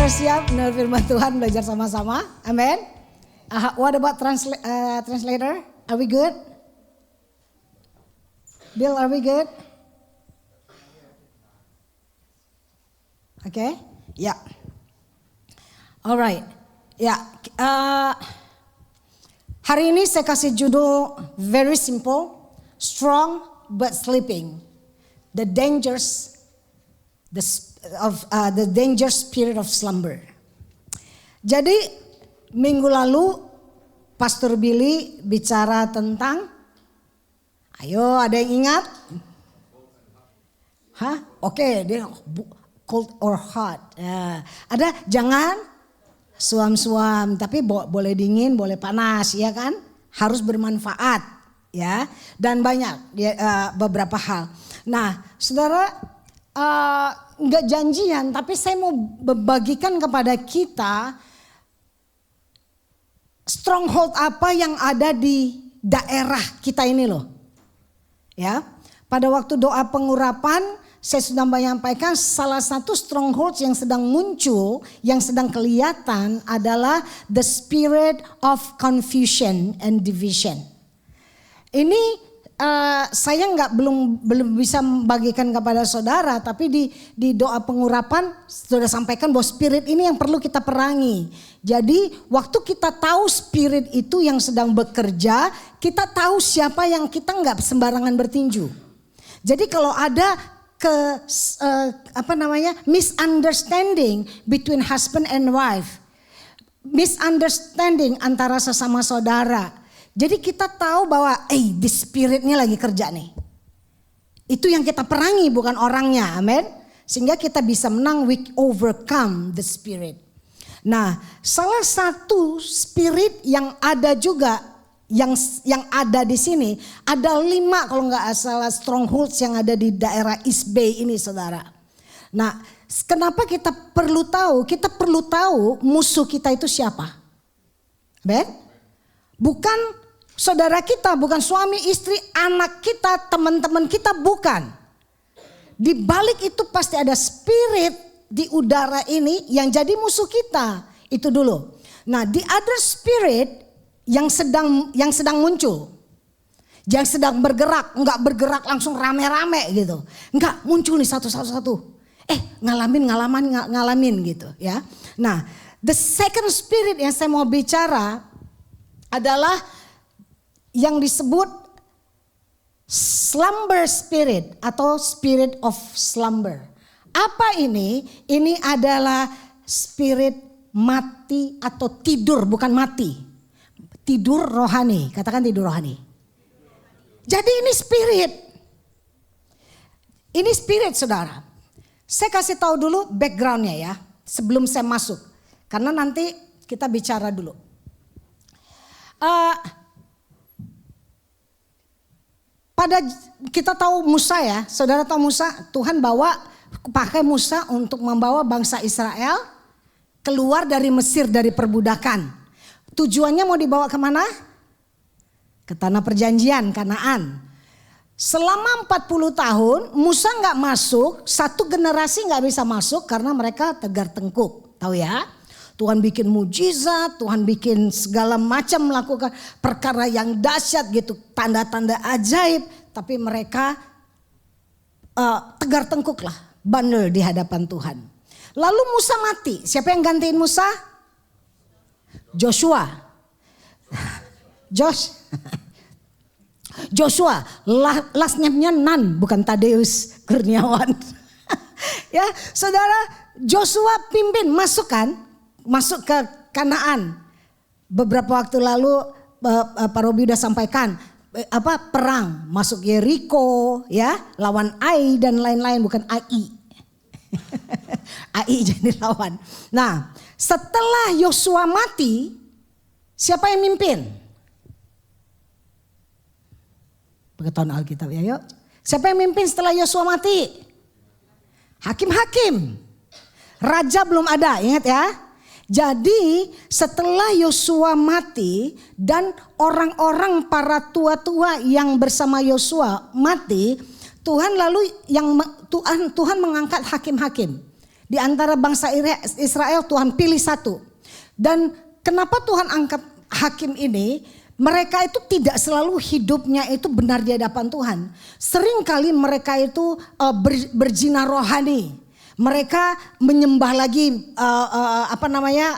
Sudah siap mendengar firman Tuhan, belajar sama-sama? Amin. What about translator? Are we good? Bill, are we good? Okay, ya. Yeah. Alright, ya. Yeah. Hari ini saya kasih judul very simple, strong but sleeping. The dangers the dangerous spirit of slumber. Jadi minggu lalu Pastor Billy bicara tentang, ayo ada yang ingat? Hah? Oke, dia cold or hot. Ada jangan suam-suam, tapi boleh dingin, boleh panas, ya kan? Harus bermanfaat, ya. Dan banyak beberapa hal. Nah, saudara, nggak janjian, tapi saya mau membagikan kepada kita stronghold apa yang ada di daerah kita ini loh. Ya, pada waktu doa pengurapan saya sudah menyampaikan salah satu stronghold yang sedang muncul, yang sedang kelihatan adalah the spirit of confusion and division. Ini saya belum bisa membagikan kepada saudara, tapi di doa pengurapan sudah sampaikan bahwa spirit ini yang perlu kita perangi. Jadi waktu kita tahu spirit itu yang sedang bekerja, kita tahu siapa yang kita nggak sembarangan bertinju. Jadi kalau ada misunderstanding between husband and wife, misunderstanding antara sesama saudara. Jadi kita tahu bahwa the spiritnya lagi kerja nih. Itu yang kita perangi, bukan orangnya, amin. Sehingga kita bisa menang, we overcome the spirit. Nah, salah satu spirit yang ada juga, yang ada di sini, ada 5 kalau nggak salah strongholds yang ada di daerah East Bay ini, saudara. Nah, kenapa kita perlu tahu? Kita perlu tahu musuh kita itu siapa. Amin. Bukan saudara kita, bukan suami, istri, anak kita, teman-teman kita, bukan. Di balik itu pasti ada spirit di udara ini yang jadi musuh kita. Itu dulu. Nah, the other spirit yang sedang muncul. Yang sedang bergerak, enggak bergerak langsung rame-rame gitu. Enggak, muncul nih satu-satu. Ngalamin gitu ya. Nah, the second spirit yang saya mau bicara adalah yang disebut slumber spirit atau spirit of slumber. Apa ini? Ini adalah spirit mati atau tidur, bukan mati. Tidur rohani, katakan tidur rohani. Jadi ini spirit. Ini spirit, saudara. Saya kasih tahu dulu backgroundnya ya, sebelum saya masuk. Karena nanti kita bicara dulu. Pada kita tahu Musa ya, saudara tahu Musa, Tuhan pakai Musa untuk membawa bangsa Israel keluar dari Mesir, dari perbudakan. Tujuannya mau dibawa kemana? Ke tanah perjanjian, Kanaan. Selama 40 tahun Musa nggak masuk, satu generasi nggak bisa masuk karena mereka tegar tengkuk, tahu ya? Tuhan bikin mujizat, Tuhan bikin segala macam melakukan perkara yang dahsyat gitu, tanda-tanda ajaib. Tapi mereka tegar tengkuk lah, bandel di hadapan Tuhan. Lalu Musa mati, siapa yang gantiin Musa? Joshua. Joshua, last name-nya Nun, bukan Tadeus Kurniawan. Ya, saudara, Joshua pimpin masuk ke Kanaan. Beberapa waktu lalu Pak Robi udah sampaikan perang, masuk Yeriko ya, lawan Ai dan lain-lain, bukan Ai. Ai jadi lawan. Nah, setelah Yosua mati, siapa yang mimpin? Pengetahuan Alkitab ya, yuk. Siapa yang mimpin setelah Yosua mati? Hakim-hakim. Raja belum ada, ingat ya. Jadi setelah Yosua mati dan orang-orang para tua-tua yang bersama Yosua mati, Tuhan mengangkat hakim-hakim. Di antara bangsa Israel Tuhan pilih satu. Dan kenapa Tuhan angkat hakim ini? Mereka itu tidak selalu hidupnya itu benar di hadapan Tuhan. Seringkali mereka itu berzina rohani. Mereka menyembah lagi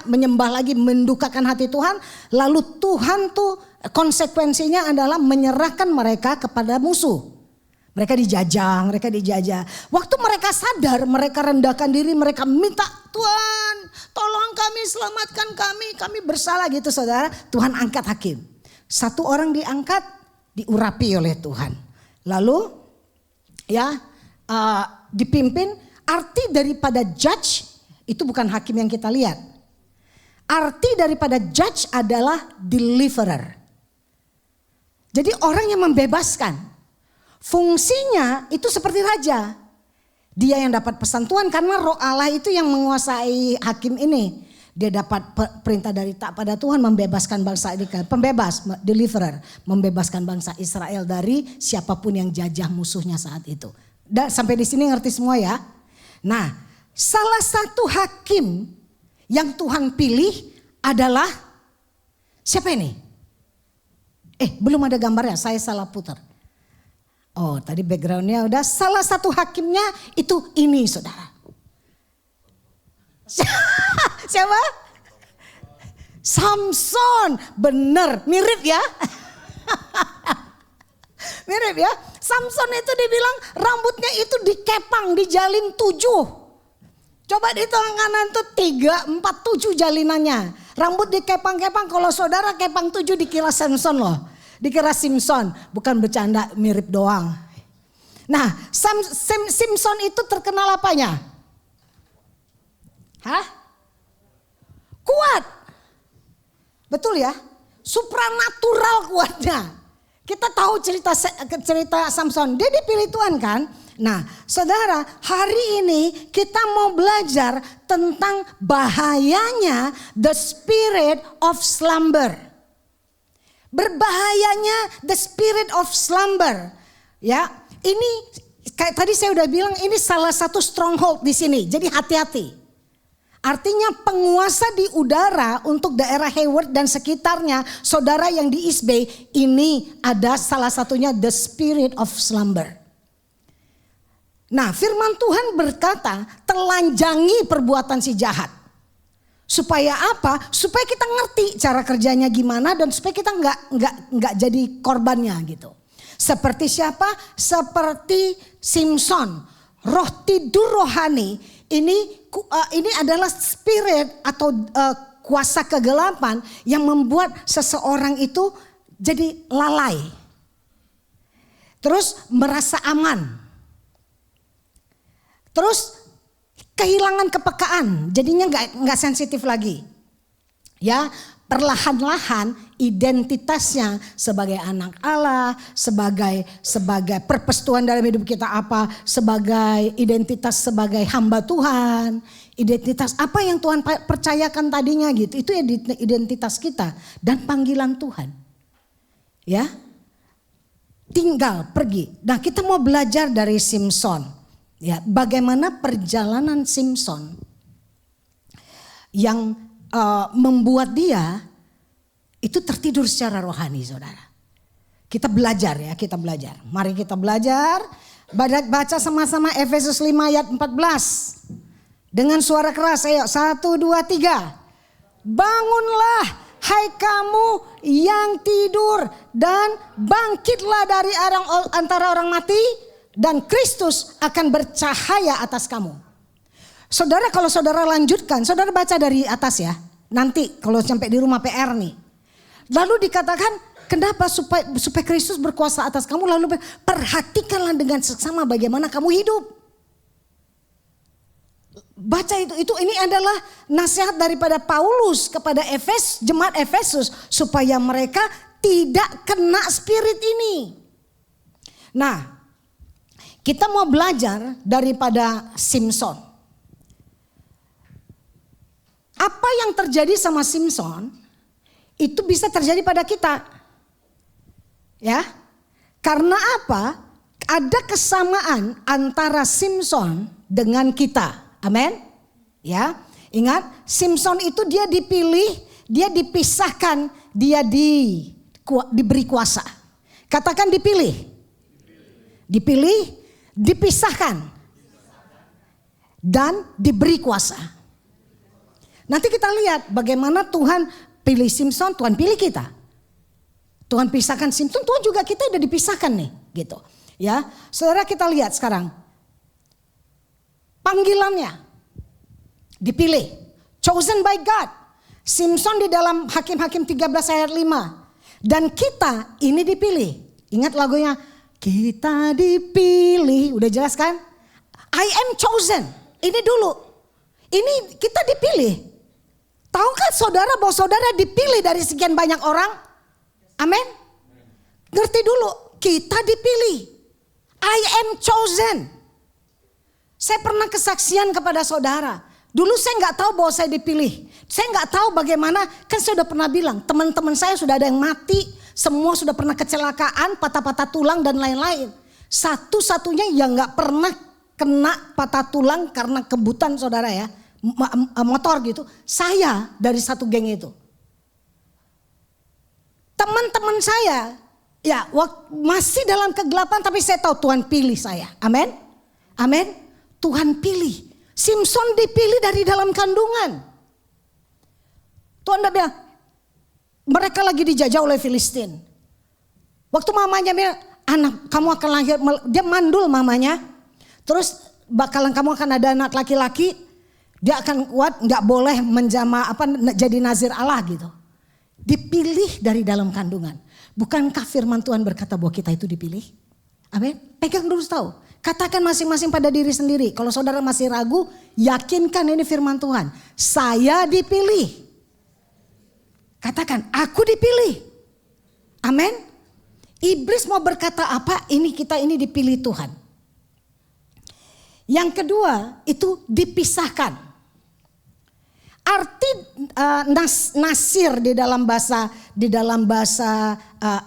menyembah lagi, mendukakan hati Tuhan. Lalu Tuhan tuh konsekuensinya adalah menyerahkan mereka kepada musuh. Mereka dijajah. Waktu mereka sadar, mereka rendahkan diri, mereka minta, Tuhan tolong kami, selamatkan kami bersalah gitu saudara. Tuhan angkat hakim. Satu orang diangkat, diurapi oleh Tuhan. Lalu dipimpin. Arti daripada judge itu bukan hakim yang kita lihat. Arti daripada judge adalah deliverer. Jadi orang yang membebaskan. Fungsinya itu seperti raja. Dia yang dapat pesan Tuhan karena Roh Allah itu yang menguasai hakim ini. Dia dapat perintah dari tak pada Tuhan membebaskan bangsa Israel. Pembebas, deliverer. Membebaskan bangsa Israel dari siapapun yang jajah musuhnya saat itu. Sampai di sini ngerti semua ya. Nah, salah satu hakim yang Tuhan pilih adalah siapa ini? Belum ada gambarnya, saya salah putar. Oh, tadi backgroundnya udah. Salah satu hakimnya itu ini saudara. Siapa? Samson. Bener, mirip ya. Mirip ya. Samson itu dibilang rambutnya itu dikepang, dijalin 7. Coba dihitung kanan tuh 3, 4, 7 jalinannya. Rambut dikepang-kepang, kalau saudara kepang 7 dikira Samson loh. Dikira Simpson, bukan bercanda, mirip doang. Nah, Simpson itu terkenal apanya? Kuat. Betul ya? Supranatural kuatnya. Kita tahu cerita Samson, dia dipilih Tuhan kan? Nah, saudara, hari ini kita mau belajar tentang bahayanya the spirit of slumber. Berbahayanya the spirit of slumber. Ya, ini kayak tadi saya udah bilang ini salah satu stronghold di sini. Jadi hati-hati. Artinya penguasa di udara untuk daerah Hayward dan sekitarnya, saudara yang di East Bay, ini ada salah satunya the spirit of slumber. Nah, firman Tuhan berkata, telanjangi perbuatan si jahat. Supaya apa? Supaya kita ngerti cara kerjanya gimana dan supaya kita nggak jadi korbannya gitu. Seperti siapa? Seperti Simpson, roh tidur rohani. Ini adalah spirit atau kuasa kegelapan yang membuat seseorang itu jadi lalai. Terus merasa aman. Terus kehilangan kepekaan, jadinya nggak sensitif lagi. Ya, perlahan-lahan identitasnya sebagai anak Allah, sebagai purpose Tuhan dalam hidup kita apa, sebagai identitas sebagai hamba Tuhan, identitas apa yang Tuhan percayakan tadinya gitu. Itu identitas kita dan panggilan Tuhan. Ya. Tinggal pergi. Nah, kita mau belajar dari Simpson. Ya, bagaimana perjalanan Simpson yang membuat dia itu tertidur secara rohani, saudara. Kita belajar ya, kita belajar. Mari kita belajar. Baca sama-sama Efesus 5 ayat 14. Dengan suara keras, ayo 1, 2, 3. Bangunlah hai kamu yang tidur dan bangkitlah dari antara orang mati. Dan Kristus akan bercahaya atas kamu. Saudara, kalau saudara lanjutkan, saudara baca dari atas ya. Nanti kalau sampai di rumah PR nih. Lalu dikatakan, kenapa supaya Kristus berkuasa atas kamu. Lalu perhatikanlah dengan seksama bagaimana kamu hidup. Baca itu ini adalah nasihat daripada Paulus kepada jemaat Efesus. Supaya mereka tidak kena spirit ini. Nah, kita mau belajar daripada Simpson. Apa yang terjadi sama Simpson itu bisa terjadi pada kita. Ya. Karena apa? Ada kesamaan antara Simpson dengan kita. Amin. Ya, ingat Simson itu dia dipilih, dia dipisahkan, dia diberi kuasa. Katakan dipilih. Dipilih, dipisahkan, dan diberi kuasa. Nanti kita lihat bagaimana Tuhan pilih Simson, Tuhan pilih kita. Tuhan pisahkan Simson, Tuhan juga kita udah dipisahkan nih, gitu. Ya, saudara kita lihat sekarang. Panggilannya dipilih, chosen by God. Simson di dalam Hakim-Hakim 13 ayat 5. Dan kita ini dipilih. Ingat lagunya, kita dipilih. Udah jelas kan? I am chosen. Ini dulu. Ini kita dipilih. Tahukah saudara bahwa saudara dipilih dari sekian banyak orang? Amin. Ngerti dulu, kita dipilih. I am chosen. Saya pernah kesaksian kepada saudara. Dulu saya nggak tahu bahwa saya dipilih. Saya nggak tahu bagaimana, kan saya udah pernah bilang, teman-teman saya sudah ada yang mati, semua sudah pernah kecelakaan, patah-patah tulang dan lain-lain. Satu-satunya yang nggak pernah kena patah tulang karena kebutan saudara ya, motor gitu, saya dari satu geng itu. Teman-teman saya ya masih dalam kegelapan, tapi saya tahu Tuhan pilih saya. Amin. Amin. Tuhan pilih. Simson dipilih dari dalam kandungan. Tuhan udah bilang, mereka lagi dijajah oleh Filistin. Waktu mamanya bilang, anak kamu akan lahir, dia mandul mamanya. Terus bakalan kamu akan ada anak laki-laki, dia akan kuat, nggak boleh jadi nazir Allah gitu. Dipilih dari dalam kandungan. Bukankah firman Tuhan berkata bahwa kita itu dipilih? Amin. Pegang dulu tahu. Katakan masing-masing pada diri sendiri. Kalau saudara masih ragu, yakinkan ini firman Tuhan. Saya dipilih. Katakan, aku dipilih. Amin. Iblis mau berkata apa? Kita ini dipilih Tuhan. Yang kedua itu dipisahkan. Arti nasir di dalam bahasa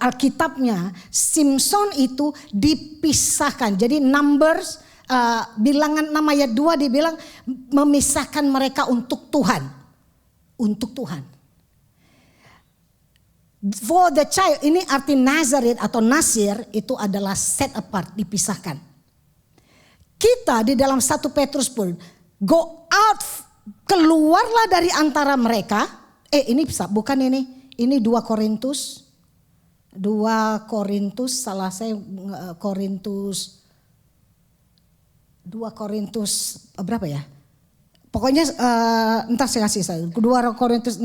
Alkitabnya, Simson itu dipisahkan. Jadi Numbers bilangan 6 ayat 2 dibilang memisahkan mereka untuk Tuhan. Untuk Tuhan. For the child, ini arti Nazareth atau Nasir itu adalah set apart, dipisahkan. Kita di dalam 1 Petrus pun go out, keluarlah dari antara mereka. Ini bukan ini 2 Korintus berapa ya? Pokoknya entar saya kasih saya. 2 Korintus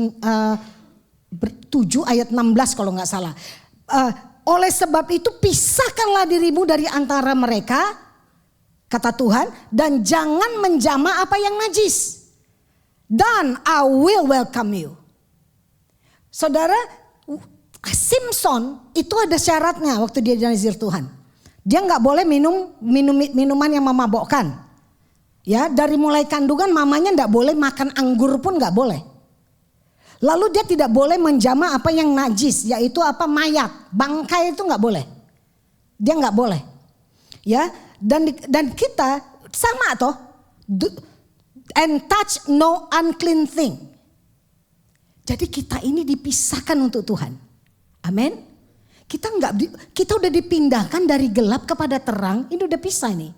7 ayat 16 kalau nggak salah. Oleh sebab itu pisahkanlah dirimu dari antara mereka, kata Tuhan, dan jangan menjamah apa yang najis. Dan I will welcome you. Saudara, Simson itu ada syaratnya waktu dia nazir Tuhan. Dia nggak boleh minum minuman yang memabokkan. Ya, dari mulai kandungan mamanya nggak boleh makan anggur pun nggak boleh. Lalu dia tidak boleh menjamah apa yang najis, yaitu mayat, bangkai itu nggak boleh. Dia nggak boleh. Ya, dan kita sama toh. And touch no unclean thing. Jadi kita ini dipisahkan untuk Tuhan. Amin. Kita udah dipindahkan dari gelap kepada terang. Ini udah pisah nih.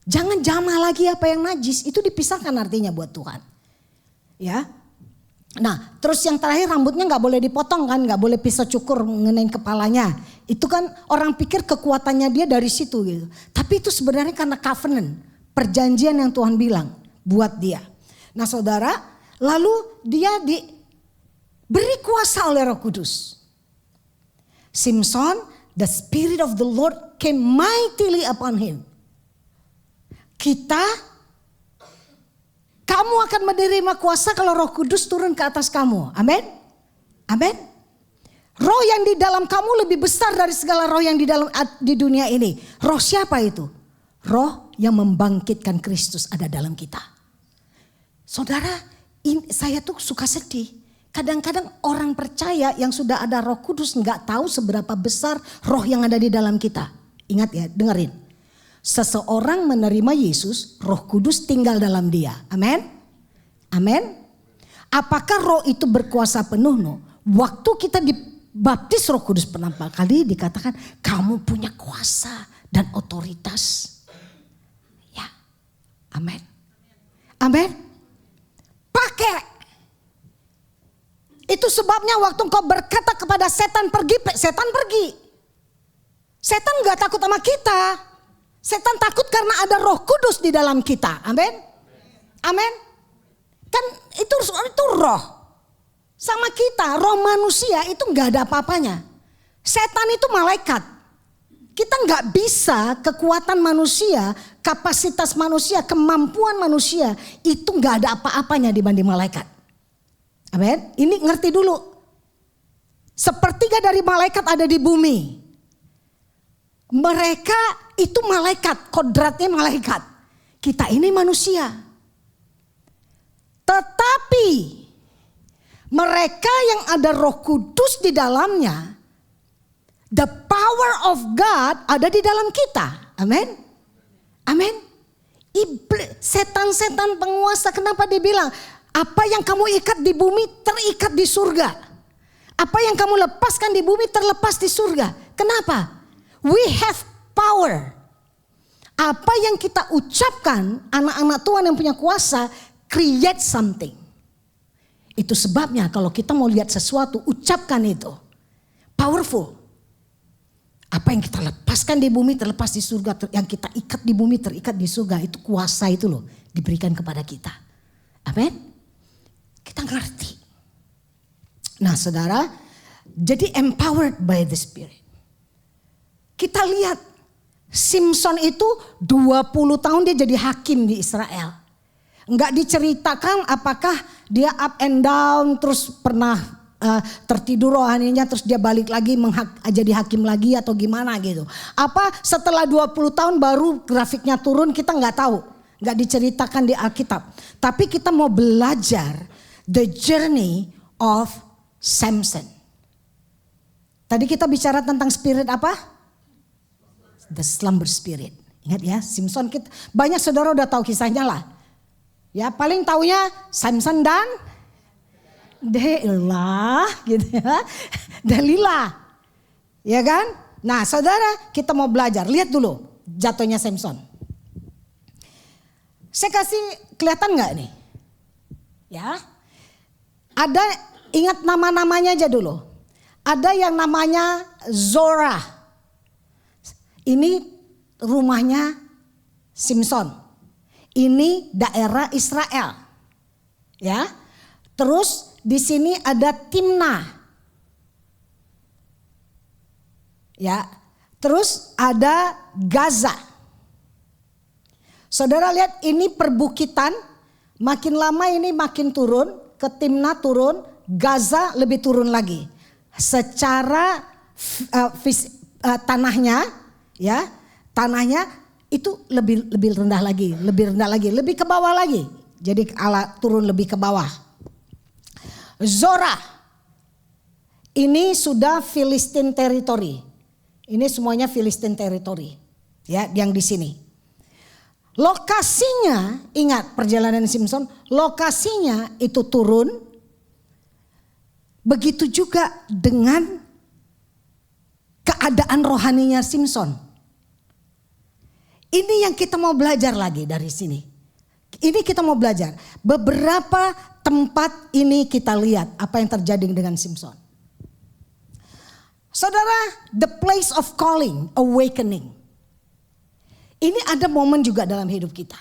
Jangan jamah lagi apa yang najis. Itu dipisahkan artinya buat Tuhan. Ya. Nah, terus yang terakhir rambutnya nggak boleh dipotong kan, nggak boleh pisau cukur mengenai kepalanya. Itu kan orang pikir kekuatannya dia dari situ gitu. Tapi itu sebenarnya karena covenant, perjanjian yang Tuhan bilang buat dia. Nah, saudara, lalu dia diberi kuasa oleh Roh Kudus. Simson, the Spirit of the Lord came mightily upon him. Kamu akan menerima kuasa kalau Roh Kudus turun ke atas kamu. Amin. Amin. Roh yang di dalam kamu lebih besar dari segala roh yang di dunia ini. Roh siapa itu? Roh yang membangkitkan Kristus ada dalam kita. Saudara, saya tuh suka sedih. Kadang-kadang orang percaya yang sudah ada Roh Kudus nggak tahu seberapa besar roh yang ada di dalam kita. Ingat ya, dengerin. Seseorang menerima Yesus, Roh Kudus tinggal dalam dia. Amin. Amin. Apakah roh itu berkuasa penuh? No. Waktu kita dibaptis Roh Kudus pertama kali dikatakan kamu punya kuasa dan otoritas. Ya. Amin. Amin. Pakai. Itu sebabnya waktu engkau berkata kepada setan pergi, setan pergi. Setan gak takut sama kita. Setan takut karena ada Roh Kudus di dalam kita. Amin. Amin. Kan itu roh. Sama kita, roh manusia itu gak ada apa-apanya. Setan itu malaikat. Kita gak bisa kekuatan manusia, kapasitas manusia, kemampuan manusia itu gak ada apa-apanya dibanding malaikat. Amin. Ini ngerti dulu. Sepertiga dari malaikat ada di bumi. Mereka itu malaikat, kodratnya malaikat. Kita ini manusia. Tetapi mereka yang ada Roh Kudus di dalamnya, the power of God ada di dalam kita. Amin. Amin. Setan-setan penguasa, kenapa dia bilang apa yang kamu ikat di bumi terikat di surga. Apa yang kamu lepaskan di bumi terlepas di surga. Kenapa? We have power. Apa yang kita ucapkan, anak-anak Tuhan yang punya kuasa, create something. Itu sebabnya kalau kita mau lihat sesuatu, ucapkan itu. Powerful. Apa yang kita lepaskan di bumi terlepas di surga. Yang kita ikat di bumi terikat di surga. Itu kuasa itu loh diberikan kepada kita. Amin. Kita ngerti. Nah saudara, jadi empowered by the Spirit. Kita lihat Simpson itu 20 tahun dia jadi hakim di Israel. Enggak diceritakan apakah dia up and down terus pernah tertidur rohaninya terus dia balik lagi jadi hakim lagi atau gimana gitu. Apa setelah 20 tahun baru grafiknya turun, kita enggak tahu. Enggak diceritakan di Alkitab. Tapi kita mau belajar the journey of Samson. Tadi kita bicara tentang spirit apa? The slumber spirit. Ingat ya, Simpson, banyak saudara udah tahu kisahnya lah. Ya paling taunya Samson dan Delilah gitu ya. Delilah. Ya kan? Nah saudara, kita mau belajar. Lihat dulu jatuhnya Samson. Saya kasih kelihatan gak nih? Ya. Ada, ingat nama-namanya aja dulu. Ada yang namanya Zora. Ini rumahnya Simpson. Ini daerah Israel. Ya. Terus di sini ada Timnah. Ya. Terus ada Gaza. Saudara lihat ini perbukitan. Makin lama ini makin turun. Ke Timnah turun. Gaza lebih turun lagi. Secara tanahnya. Ya, tanahnya itu lebih rendah lagi, lebih ke bawah lagi. Jadi Allah turun lebih ke bawah. Zora, ini sudah Filistin territory. Ini semuanya Filistin territory. Ya, yang di sini. Lokasinya, ingat perjalanan Simpson, lokasinya itu turun. Begitu juga dengan keadaan rohaninya Simpson. Ini yang kita mau belajar lagi dari sini. Ini kita mau belajar. Beberapa tempat ini kita lihat apa yang terjadi dengan Simpson. Saudara, the place of calling, awakening. Ini ada momen juga dalam hidup kita.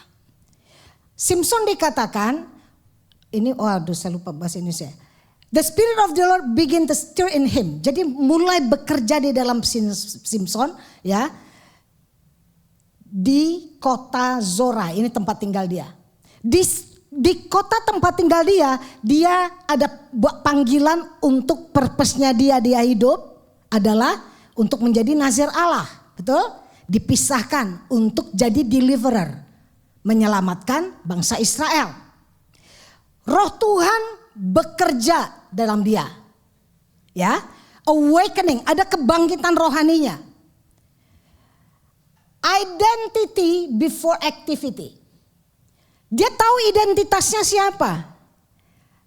Simpson dikatakan, saya lupa bahasa Indonesia. The Spirit of the Lord begin to stir in him. Jadi mulai bekerja di dalam Simpson, ya. Di kota Zora, ini tempat tinggal dia. Di kota tempat tinggal dia ada panggilan untuk purpose-nya dia hidup adalah untuk menjadi nazir Allah. Betul? Dipisahkan untuk jadi deliverer. Menyelamatkan bangsa Israel. Roh Tuhan bekerja dalam dia. Ya, awakening, ada kebangkitan rohaninya. Identity before activity. Dia tahu identitasnya siapa.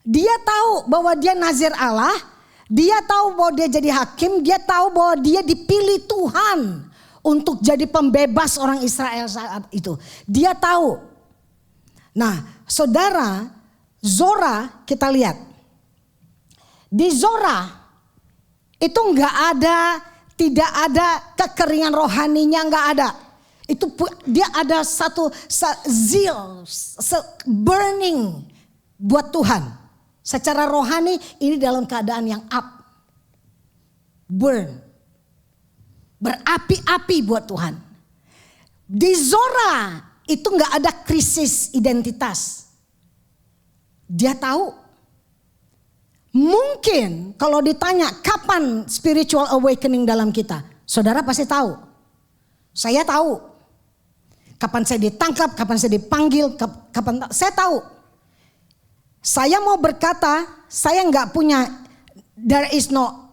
Dia tahu bahwa dia nazir Allah. Dia tahu bahwa dia jadi hakim. Dia tahu bahwa dia dipilih Tuhan untuk jadi pembebas orang Israel saat itu. Dia tahu. Nah, saudara, Zora kita lihat. Di Zora itu tidak ada kekeringan rohaninya, nggak ada. Itu dia ada satu zeal, burning buat Tuhan. Secara rohani ini dalam keadaan yang up. Burn. Berapi-api buat Tuhan. Di Zora itu gak ada krisis identitas. Dia tahu. Mungkin kalau ditanya kapan spiritual awakening dalam kita. Saudara pasti tahu. Saya tahu. Kapan saya ditangkap, kapan saya dipanggil, saya tahu. Saya mau berkata, saya nggak punya, there is no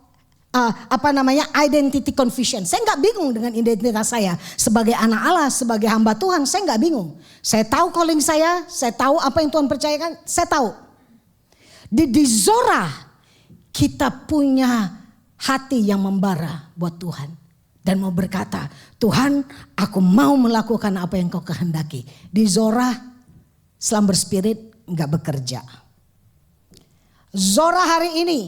identity confusion. Saya nggak bingung dengan identitas saya sebagai anak Allah, sebagai hamba Tuhan. Saya nggak bingung. Saya tahu calling saya tahu apa yang Tuhan percayakan, saya tahu. Di Zora kita punya hati yang membara buat Tuhan dan mau berkata, Tuhan, aku mau melakukan apa yang Kau kehendaki. Di Zora, slumber spirit nggak bekerja. Zora hari ini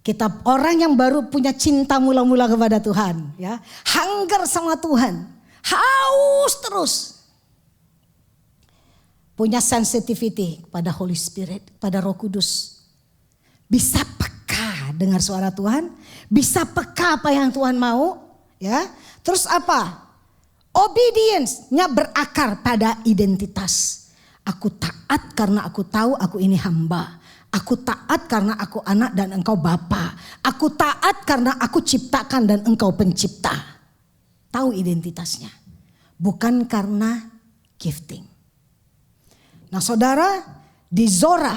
kita orang yang baru punya cinta mula-mula kepada Tuhan, ya, hunger sama Tuhan, haus terus, punya sensitivity pada Holy Spirit, pada Roh Kudus, bisa peka dengar suara Tuhan, bisa peka apa yang Tuhan mau, ya. Terus apa? Obedience-nya berakar pada identitas. Aku taat karena aku tahu aku ini hamba. Aku taat karena aku anak dan engkau bapa. Aku taat karena aku ciptakan dan engkau pencipta. Tahu identitasnya. Bukan karena gifting. Nah saudara, di Zora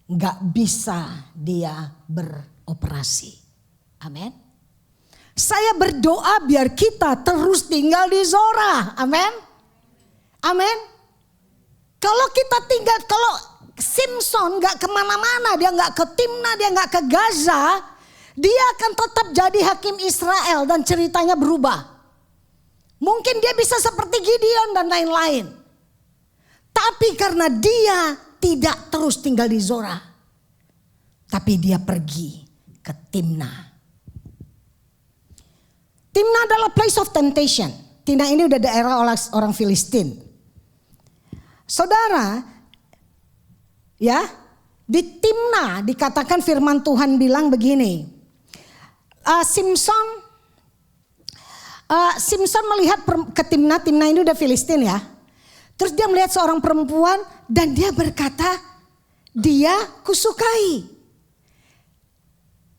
gak bisa dia beroperasi. Amin. Saya berdoa biar kita terus tinggal di Zora. Amin. Amin. Kalau kita tinggal, kalau Simpson gak kemana-mana, dia gak ke Timna, dia gak ke Gaza, dia akan tetap jadi hakim Israel dan ceritanya berubah. Mungkin dia bisa seperti Gideon dan lain-lain. Tapi karena dia tidak terus tinggal di Zora, tapi dia pergi ke Timna. Timna adalah place of temptation. Timna ini udah daerah orang Filistin. Saudara, ya, di Timna dikatakan firman Tuhan bilang begini. Simpson melihat ke Timna ini udah Filistin ya. Terus dia melihat seorang perempuan dan dia berkata, dia kusukai.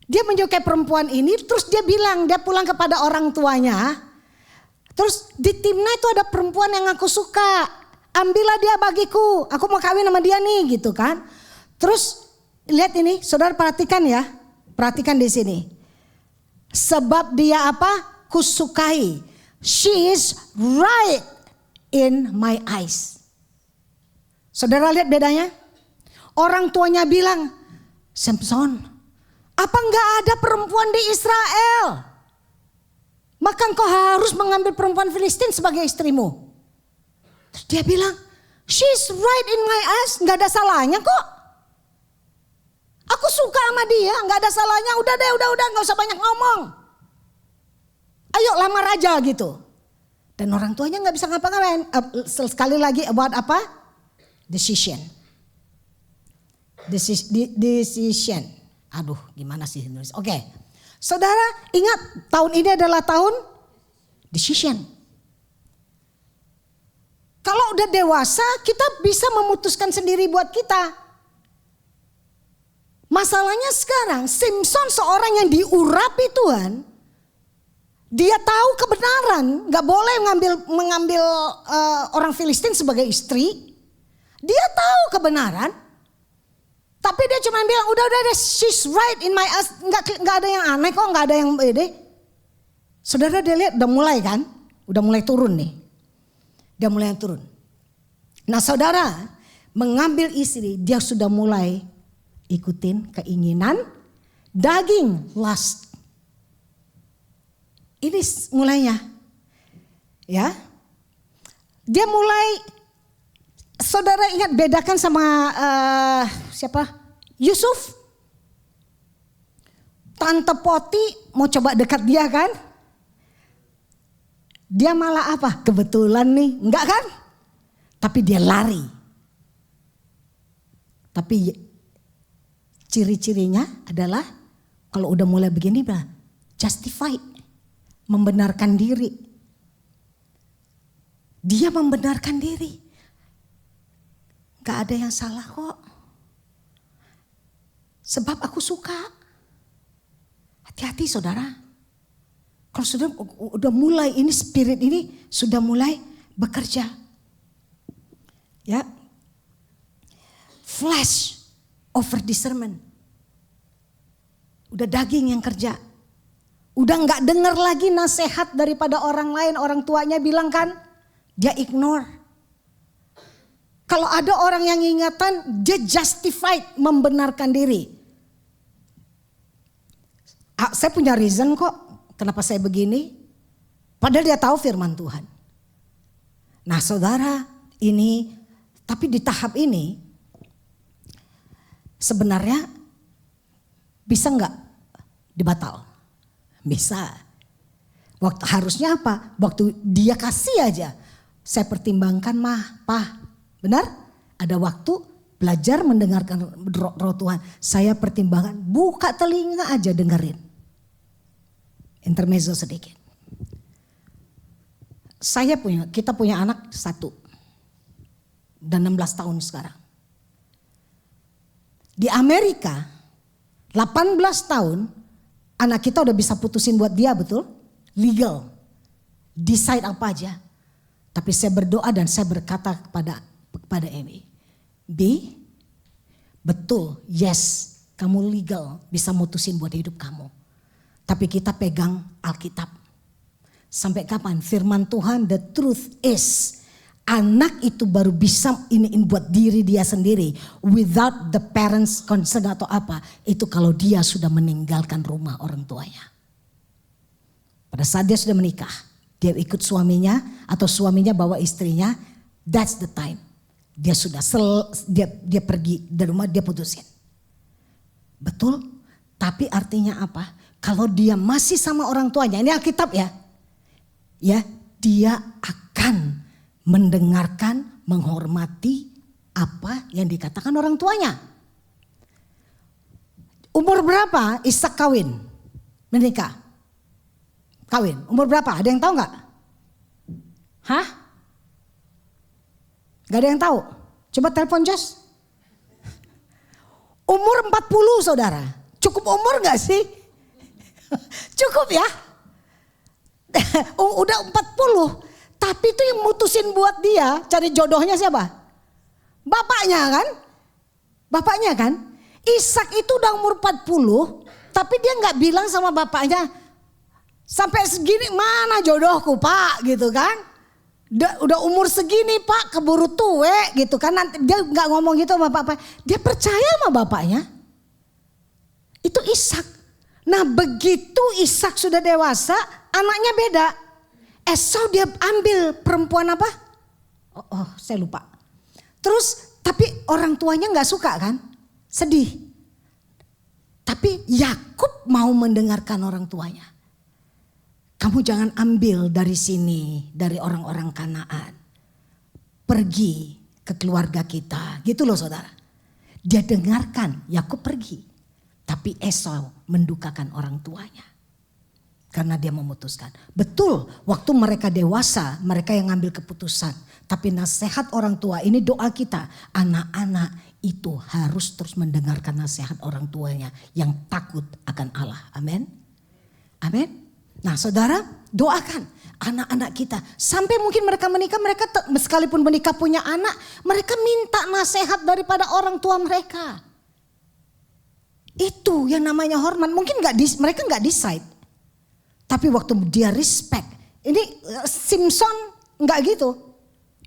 Dia menyukai perempuan ini, terus dia bilang, dia pulang kepada orang tuanya. Terus di Timna itu ada perempuan yang aku suka. Ambillah dia bagiku, aku mau kawin sama dia nih gitu kan. Terus lihat ini, saudara perhatikan ya. Perhatikan di sini. Sebab dia apa? Kusukai. She is right in my eyes. Saudara lihat bedanya? Orang tuanya bilang, Samson, apa enggak ada perempuan di Israel? Maka engkau harus mengambil perempuan Filistin sebagai istrimu. Terus dia bilang, she's right in my eyes, nggak ada salahnya kok. Aku suka sama dia, nggak ada salahnya. Udah deh, udah, nggak usah banyak ngomong. Ayo lamar aja gitu. Dan orang tuanya nggak bisa ngapa-ngapain. Sekali lagi about apa? Decision. Aduh, gimana sih nulis? Oke. Saudara, ingat tahun ini adalah tahun decision. Kalau udah dewasa, kita bisa memutuskan sendiri buat kita. Masalahnya sekarang, Simpson seorang yang diurapi Tuhan, dia tahu kebenaran, nggak boleh mengambil orang Filistin sebagai istri. Dia tahu kebenaran, tapi dia cuma bilang, udah, she's right in my eyes, nggak ada yang aneh kok, nggak ada yang beda. Saudara dia lihat, udah mulai kan, udah mulai turun nih. Dia mulai turun. Nah saudara, mengambil istri, dia sudah mulai ikutin keinginan daging, lust. Ini mulainya. Ya. Dia mulai, saudara ingat bedakan sama siapa? Yusuf. Tante Poti mau coba dekat dia kan? Dia malah apa? Kebetulan nih, enggak kan? Tapi dia lari. Tapi ciri-cirinya adalah kalau udah mulai begini, justified, membenarkan diri. Dia membenarkan diri. Gak ada yang salah kok. Sebab aku suka. Hati-hati saudara. Kalau sudah udah mulai ini spirit ini sudah mulai bekerja. Ya. Flesh over discernment. Udah daging yang kerja. Udah gak dengar lagi nasihat daripada orang lain. Orang tuanya bilang kan, dia ignore. Kalau ada orang yang ingatan, dia justified, membenarkan diri. Saya punya reason kok kenapa saya begini. Padahal dia tahu firman Tuhan. Nah saudara ini, tapi di tahap ini sebenarnya bisa nggak dibatal? Bisa. Harusnya apa? Waktu dia kasih aja. Saya pertimbangkan Pak. Benar? Ada waktu belajar mendengarkan roh Tuhan. Saya pertimbangkan, buka telinga aja dengerin. Intermezzo sedikit. Kita punya anak 1. Dan 16 tahun sekarang. Di Amerika 18 tahun anak kita udah bisa putusin buat dia, betul? Legal. Decide apa aja. Tapi saya berdoa dan saya berkata kepada Amy, betul, yes, kamu legal bisa mutusin buat hidup kamu. Tapi kita pegang Alkitab. Sampai kapan? Firman Tuhan, the truth is, anak itu baru bisa iniin buat diri dia sendiri without the parents concern atau apa. Itu kalau dia sudah meninggalkan rumah orang tuanya. Pada saat dia sudah menikah, dia ikut suaminya atau suaminya bawa istrinya, that's the time. Dia sudah dia pergi dari rumah, dia putusin. Betul? Tapi artinya apa? Kalau dia masih sama orang tuanya, ini Alkitab ya. Ya, dia akan mendengarkan, menghormati apa yang dikatakan orang tuanya. Umur berapa Ishak kawin? Menikah? Kawin. Umur berapa? Ada yang tahu gak? Hah? Gak ada yang tahu? Coba telepon Jos. Umur 40 saudara. Cukup umur gak sih? Cukup ya? Udah 40. Tapi itu yang mutusin buat dia cari jodohnya siapa? Bapaknya kan? Bapaknya kan? Ishak itu udah umur 40. Tapi dia gak bilang sama bapaknya, sampai segini mana jodohku Pak gitu kan? Udah umur segini Pak, keburu tua gitu kan. Nanti dia gak ngomong gitu sama bapak. Dia percaya sama bapaknya. Itu Ishak. Nah begitu Ishak sudah dewasa, anaknya beda. Esau dia ambil perempuan apa? Oh saya lupa. Terus tapi orang tuanya gak suka kan? Sedih. Tapi Yakub mau mendengarkan orang tuanya. Kamu jangan ambil dari sini, dari orang-orang Kanaan. Pergi ke keluarga kita. Gitu loh saudara. Dia dengarkan, Yakub pergi. Tapi Esau mendukakan orang tuanya. Karena dia memutuskan. Betul, waktu mereka dewasa, mereka yang ngambil keputusan. Tapi nasihat orang tua, ini doa kita. Anak-anak itu harus terus mendengarkan nasihat orang tuanya. Yang takut akan Allah. Amin. Amin. Nah saudara, doakan anak-anak kita. Sampai mungkin mereka menikah, mereka sekalipun menikah punya anak, mereka minta nasihat daripada orang tua mereka. Itu yang namanya hormat. Mungkin mereka nggak decide. Tapi waktu dia respect. Ini Simpson nggak gitu.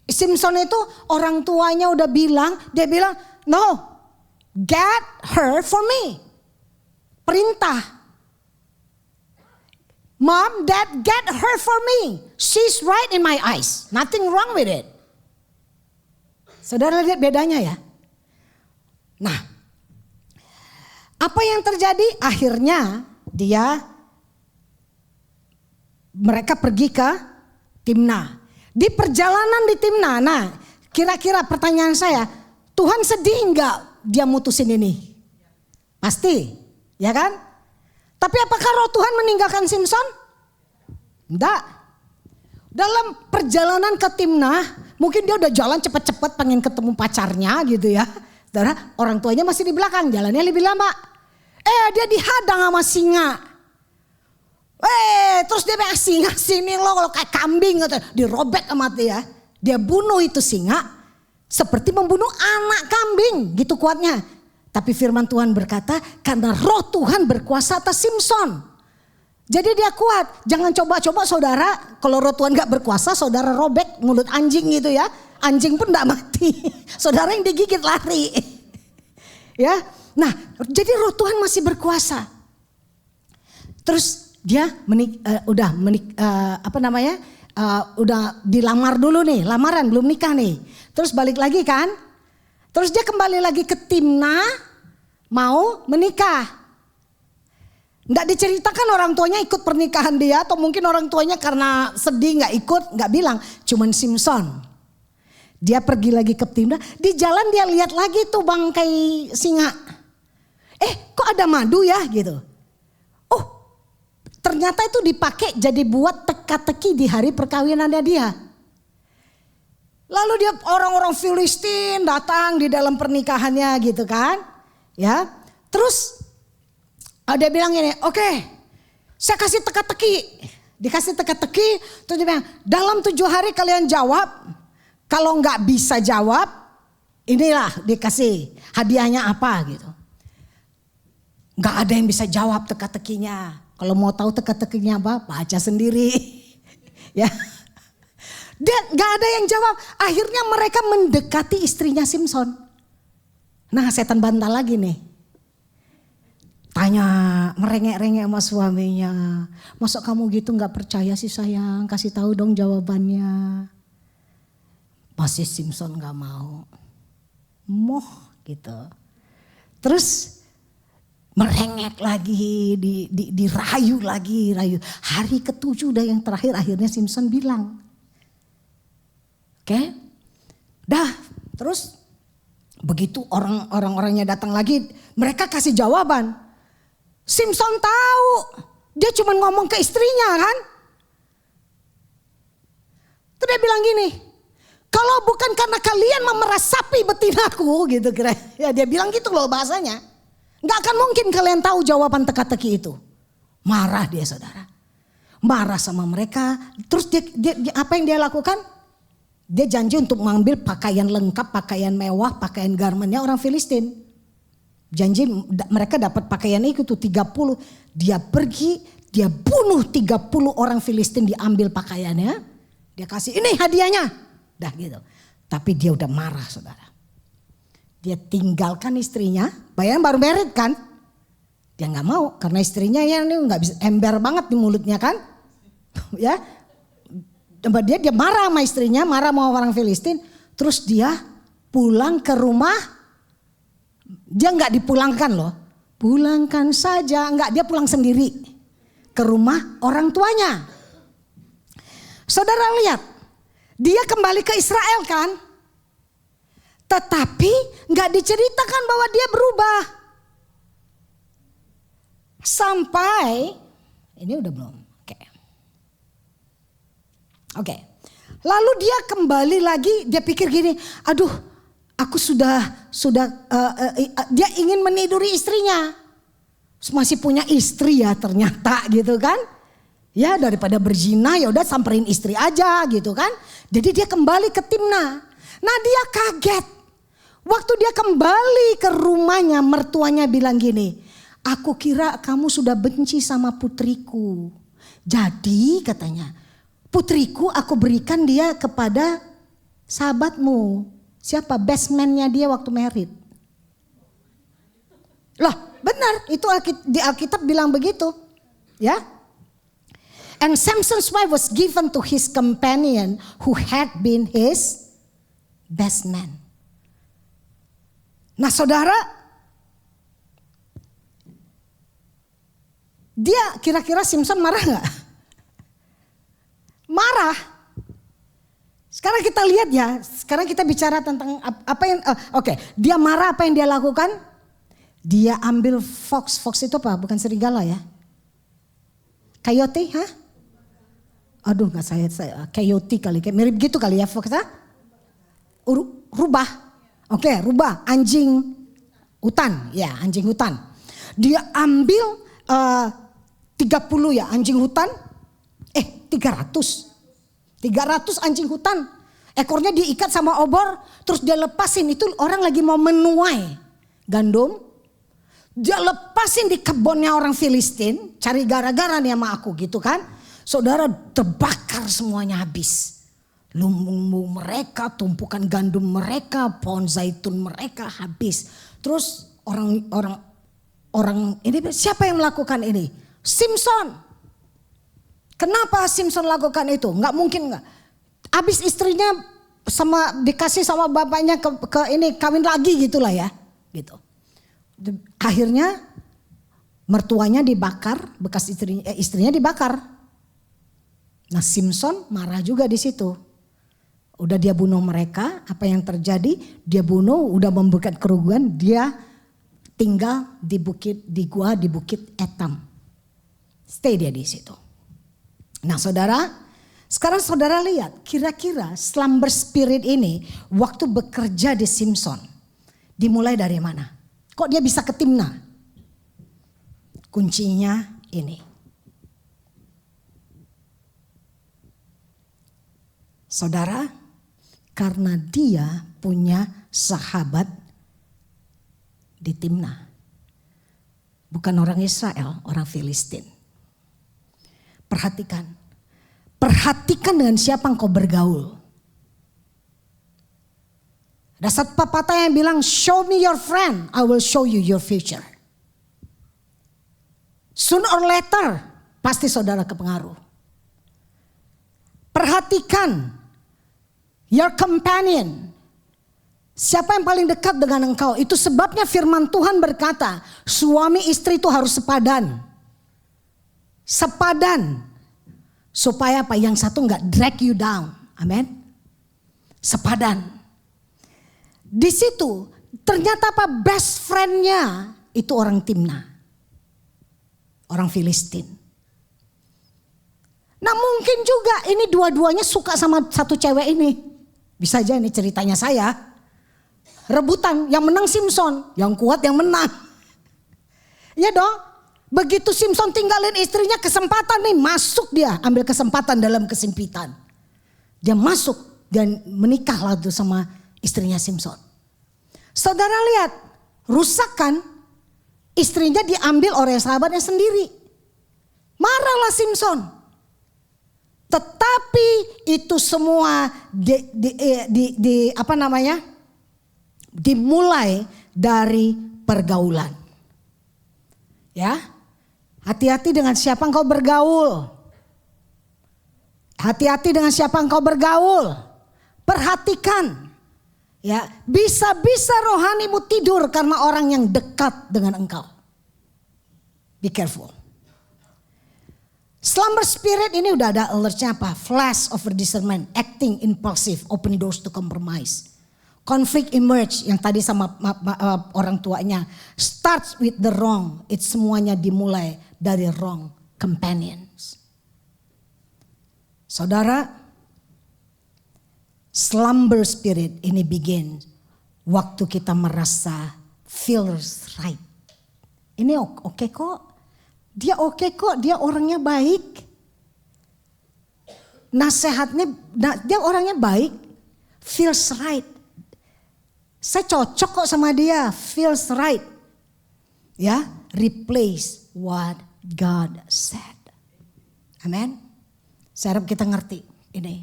Simpson itu orang tuanya udah bilang, dia bilang, no, get her for me. Perintah. Mom, Dad, get her for me. She's right in my eyes. Nothing wrong with it. Saudara lihat bedanya ya. Nah, apa yang terjadi? Akhirnya mereka pergi ke Timna. Di perjalanan di Timna, nah kira-kira pertanyaan saya, Tuhan sedih enggak dia mutusin ini? Pasti, ya kan? Tapi apakah roh Tuhan meninggalkan Simpson? Enggak. Dalam perjalanan ke Timna, mungkin dia udah jalan cepat-cepat pengen ketemu pacarnya gitu ya. Saudara, orang tuanya masih di belakang, jalannya lebih lama. Dia dihadang sama singa. Terus dia bilang, singa sini lo kalau kayak kambing gitu. Dirobek sama dia. Dia bunuh itu singa seperti membunuh anak kambing, gitu kuatnya. Tapi firman Tuhan berkata, karena roh Tuhan berkuasa atas Simpson. Jadi dia kuat. Jangan coba-coba saudara, kalau roh Tuhan gak berkuasa, saudara robek mulut anjing gitu ya. Anjing pun gak mati. Saudara yang digigit lari. Ya, nah jadi roh Tuhan masih berkuasa. Terus dia udah dilamar dulu nih, lamaran belum nikah nih. Terus balik lagi kan. Terus dia kembali lagi ke Timna, mau menikah. Nggak diceritakan orang tuanya ikut pernikahan dia, atau mungkin orang tuanya karena sedih nggak ikut, nggak bilang. Cuman Simpson. Dia pergi lagi ke Timna, di jalan dia lihat lagi tuh bangkai singa. Kok ada madu ya gitu. Oh, ternyata itu dipakai jadi buat teka-teki di hari perkawinannya dia. Lalu dia orang-orang Filistin datang di dalam pernikahannya gitu kan. Ya. Terus dia bilang gini, oke, saya kasih teka-teki. Dikasih teka-teki, terus dia bilang, dalam 7 hari kalian jawab. Kalau nggak bisa jawab, inilah dikasih hadiahnya apa gitu. Nggak ada yang bisa jawab teka-tekinya. Kalau mau tahu teka-tekinya apa, baca sendiri. Ya. Dan gak ada yang jawab. Akhirnya mereka mendekati istrinya Simpson. Nah, setan bantal lagi nih. Tanya, merengek-rengek sama suaminya. Masa kamu gitu gak percaya sih sayang? Kasih tahu dong jawabannya. Masih Simpson gak mau. Moh gitu. Terus merengek lagi, dirayu lagi. Hari ke-7 udah yang terakhir, akhirnya Simpson bilang. Oke, dah terus begitu orang-orangnya datang lagi, mereka kasih jawaban. Simpson tahu, dia cuma ngomong ke istrinya kan. Terus dia bilang gini, kalau bukan karena kalian memeras sapi betinaku gitu kira. Ya dia bilang gitu loh bahasanya. Gak akan mungkin kalian tahu jawaban teka-teki itu. Marah dia saudara. Marah sama mereka. Terus dia apa yang dia lakukan? Dia janji untuk mengambil pakaian lengkap, pakaian mewah, pakaian garmennya orang Filistin. Janji mereka dapat pakaian itu tuh 30. Dia pergi, dia bunuh 30 orang Filistin, diambil pakaiannya. Dia kasih ini hadiahnya. Dah gitu. Tapi dia udah marah saudara. Dia tinggalkan istrinya, bayangin baru married kan. Dia gak mau karena istrinya ya ini gak bisa, ember banget di mulutnya kan. Ya. Dia marah sama istrinya, marah sama orang Filistin. Terus dia pulang ke rumah. Dia gak dipulangkan loh. Pulangkan saja, enggak, dia pulang sendiri. Ke rumah orang tuanya. Saudara lihat, dia kembali ke Israel kan. Tetapi gak diceritakan bahwa dia berubah. Sampai, ini udah belum? Oke. Lalu dia kembali lagi, dia pikir gini, aduh aku dia ingin meniduri istrinya. Masih punya istri ya ternyata gitu kan. Ya daripada berzina ya udah samperin istri aja gitu kan. Jadi dia kembali ke Timna. Nah dia kaget. Waktu dia kembali ke rumahnya, mertuanya bilang gini, aku kira kamu sudah benci sama putriku. Jadi katanya, putriku aku berikan dia kepada Sahabatmu, siapa best man-nya dia waktu married? Loh, benar, itu di Alkitab bilang begitu. Ya. And Samson's wife was given to his companion who had been his best man. Nah, saudara, dia kira-kira Samson marah nggak? Marah. Sekarang kita lihat ya. Sekarang kita bicara tentang apa yang. Dia marah, apa yang dia lakukan? Dia ambil fox. Fox itu apa? Bukan serigala ya? Coyote, hah? Aduh, nggak saya coyote kali, kayak mirip gitu kali ya fox, ha? Rubah. Rubah, anjing hutan, ya anjing hutan. Dia ambil 30 ya anjing hutan, 300 anjing hutan. Ekornya diikat sama obor, terus dia lepasin, itu orang lagi mau menuai gandum. Dia lepasin di kebunnya orang Filistin, cari gara-gara nih sama aku gitu kan. Saudara, terbakar semuanya habis. Lumbung mereka, tumpukan gandum mereka, pohon zaitun mereka habis. Terus orang ini, siapa yang melakukan ini? Samson. Kenapa Samson lakukan itu? Nggak mungkin nggak. Habis istrinya dikasih sama bapaknya ke ini kawin lagi gitulah ya, gitu. Akhirnya mertuanya dibakar, bekas istrinya dibakar. Nah, Samson marah juga di situ. Udah dia bunuh mereka, apa yang terjadi? Dia bunuh, udah memberikan kerugian, dia tinggal di gua di bukit Etam. Stay dia di situ. Nah, saudara, sekarang saudara lihat, kira-kira slumber spirit ini waktu bekerja di Samson dimulai dari mana? Kok dia bisa ke Timna? Kuncinya ini. Saudara, karena dia punya sahabat di Timna. Bukan orang Israel, orang Filistin. Perhatikan dengan siapa engkau bergaul. Ada satu pepatah yang bilang, show me your friend, I will show you your future. Sooner or later, pasti saudara kepengaruh. Perhatikan your companion. Siapa yang paling dekat dengan engkau? Itu sebabnya firman Tuhan berkata, suami istri itu harus sepadan. Sepadan. Supaya apa? Yang satu enggak drag you down. Amin. Sepadan. Di situ ternyata apa? Best friend-nya itu orang Timna. Orang Filistin. Nah, mungkin juga ini dua-duanya suka sama satu cewek ini. Bisa aja ini ceritanya saya. Rebutan, yang menang Samson, yang kuat yang menang. Ya dong, begitu Samson tinggalin istrinya, kesempatan nih, masuk dia, ambil kesempatan dalam kesempitan. Dia masuk dan menikah lah tuh sama istrinya Samson. Saudara lihat, rusak kan? Istrinya diambil oleh sahabatnya sendiri. Marahlah Samson. Tetapi itu semua dimulai dari pergaulan. Ya, hati-hati dengan siapa engkau bergaul. Hati-hati dengan siapa engkau bergaul. Perhatikan. Ya, bisa-bisa rohanimu tidur karena orang yang dekat dengan engkau. Be careful. Slumber spirit ini udah ada alertnya apa? Flash of discernment, acting impulsive, open doors to compromise. Conflict emerge yang tadi sama orang tuanya. Starts with the wrong. It's semuanya dimulai dari wrong companions. Saudara, slumber spirit ini begin waktu kita merasa feels right. Ini oke kok. Dia oke kok, dia orangnya baik. Nasihatnya, dia orangnya baik. Feels right. Saya cocok kok sama dia, feels right. Ya, replace what God said. Amen. Saya harap kita ngerti ini.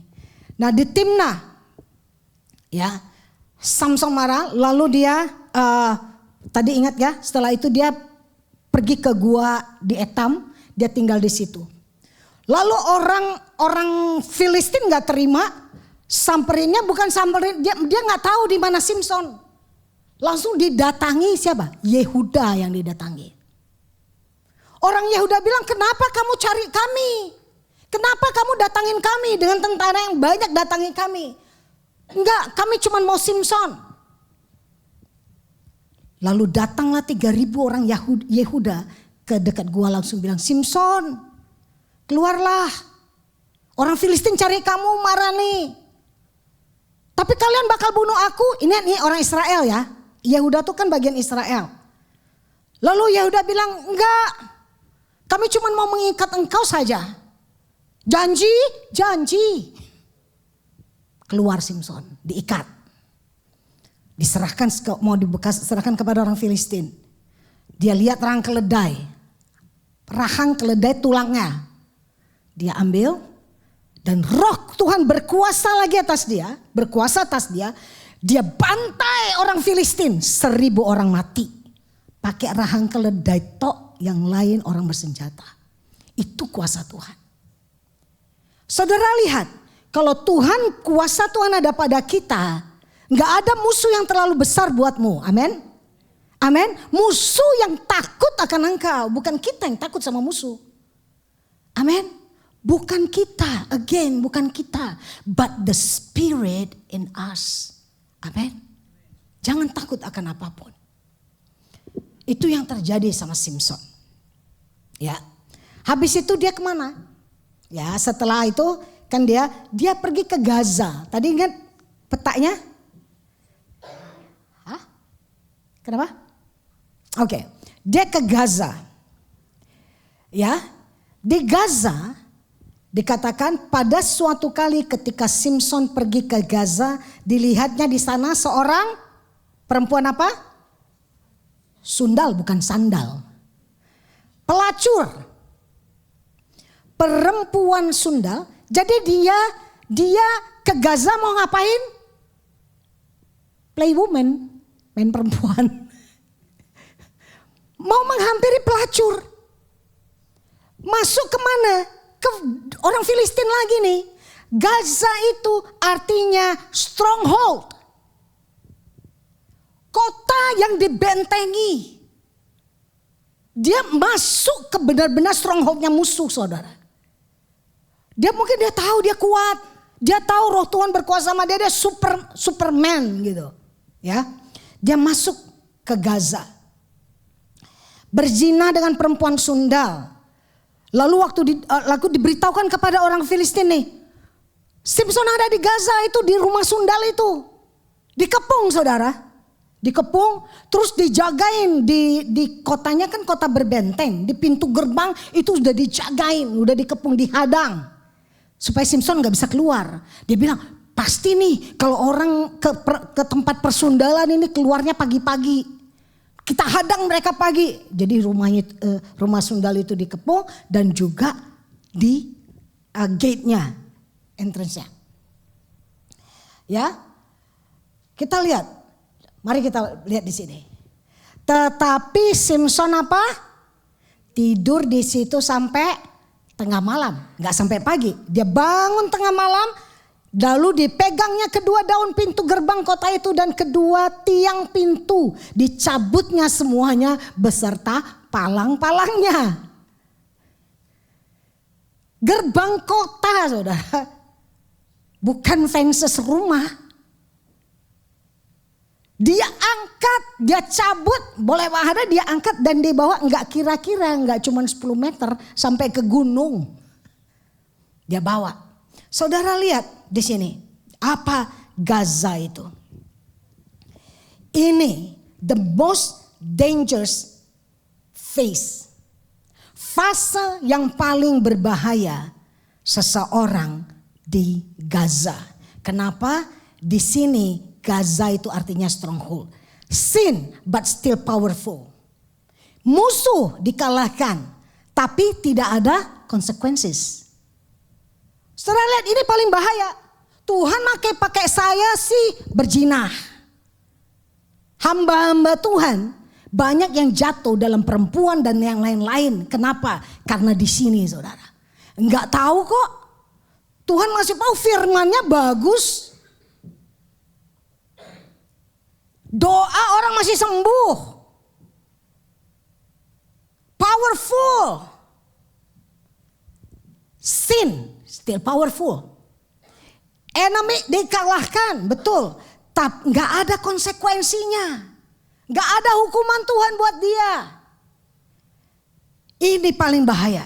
Nah, di Timna, Ya, Samson marah, lalu dia tadi ingat ya, setelah itu dia pergi ke gua di Etam, dia tinggal di situ. Lalu orang Filistin nggak terima, samperinnya bukan samperin, dia nggak tahu di mana Samson. Langsung didatangi siapa? Yehuda yang didatangi. Orang Yehuda bilang, kenapa kamu cari kami? Kenapa kamu datangin kami dengan tentara yang banyak datangi kami? Enggak, kami cuma mau Samson. Lalu datanglah 3.000 orang Yehuda ke dekat gua, langsung bilang, Samson, keluarlah. Orang Filistin cari kamu, marah nih. Tapi kalian bakal bunuh aku. Ini orang Israel ya. Yehuda tuh kan bagian Israel. Lalu Yehuda bilang, enggak. Kami cuma mau mengikat engkau saja. Janji. Keluar Samson, diikat. Diserahkan, mau diserahkan kepada orang Filistin. Dia lihat rahang keledai tulangnya. Dia ambil dan roh Tuhan berkuasa lagi atas dia. Dia bantai orang Filistin, 1.000 orang mati. Pakai rahang keledai tok, yang lain orang bersenjata. Itu kuasa Tuhan. Saudara lihat, kalau kuasa Tuhan ada pada kita, gak ada musuh yang terlalu besar buatmu. Amin. Musuh yang takut akan engkau, bukan kita yang takut sama musuh. Amin. Bukan kita, bukan kita, but the Spirit in us. Amin. Jangan takut akan apapun. Itu yang terjadi sama Samson. Ya. Habis itu dia kemana? Ya, setelah itu kan dia pergi ke Gaza. Tadi ingat petanya? Hah? Kenapa? Oke, dia ke Gaza. Ya, di Gaza dikatakan pada suatu kali ketika Samson pergi ke Gaza, dilihatnya di sana seorang perempuan apa? Sundal, bukan sandal. Pelacur. Perempuan sundal. Jadi dia ke Gaza mau ngapain? Play woman, main perempuan. Mau menghampiri pelacur. Masuk kemana? Ke orang Filistin lagi nih. Gaza itu artinya stronghold. Kota yang dibentengi. Dia masuk ke benar-benar strongholdnya musuh, saudara. Dia tahu dia kuat. Dia tahu roh Tuhan berkuasa sama dia. Dia superman gitu. Ya, dia masuk ke Gaza. Berzina dengan perempuan sundal. Lalu waktu diberitahukan kepada orang Filistin nih, Samson ada di Gaza itu, di rumah sundal itu. Dikepung, saudara. Dikepung, terus dijagain di kotanya, kan kota berbenteng. Di pintu gerbang itu sudah dijagain, udah dikepung, dihadang. Supaya Samson gak bisa keluar. Dia bilang, pasti nih kalau orang ke tempat persundalan ini keluarnya pagi-pagi. Kita hadang mereka pagi. Jadi rumah sundal itu dikepung dan juga di gate-nya, entrance-nya. Ya, kita lihat. Mari kita lihat di sini. Tetapi Samson apa? Tidur di situ sampai tengah malam, nggak sampai pagi. Dia bangun tengah malam, lalu dipegangnya kedua daun pintu gerbang kota itu dan kedua tiang pintu, dicabutnya semuanya beserta palang-palangnya. Gerbang kota, saudara, bukan fences rumah. Dia angkat, dia cabut, boleh ada dia angkat dan dibawa nggak kira-kira, nggak cuma 10 meter sampai ke gunung. Dia bawa. Saudara lihat di sini, apa Gaza itu? Ini the most dangerous phase. Fase yang paling berbahaya seseorang di Gaza. Kenapa? Di sini Gaza itu artinya stronghold. Sin but still powerful. Musuh dikalahkan tapi tidak ada consequences. Saudara lihat, ini paling bahaya. Tuhan pakai saya sih berjinah. Hamba-hamba Tuhan banyak yang jatuh dalam perempuan dan yang lain-lain. Kenapa? Karena di sini saudara. Enggak tahu kok. Tuhan masih tahu firman-Nya bagus. Doa orang masih sembuh. Powerful. Sin still powerful. Enemy dikalahkan, betul. Tapi nggak ada konsekuensinya. Nggak ada hukuman Tuhan buat dia. Ini paling bahaya.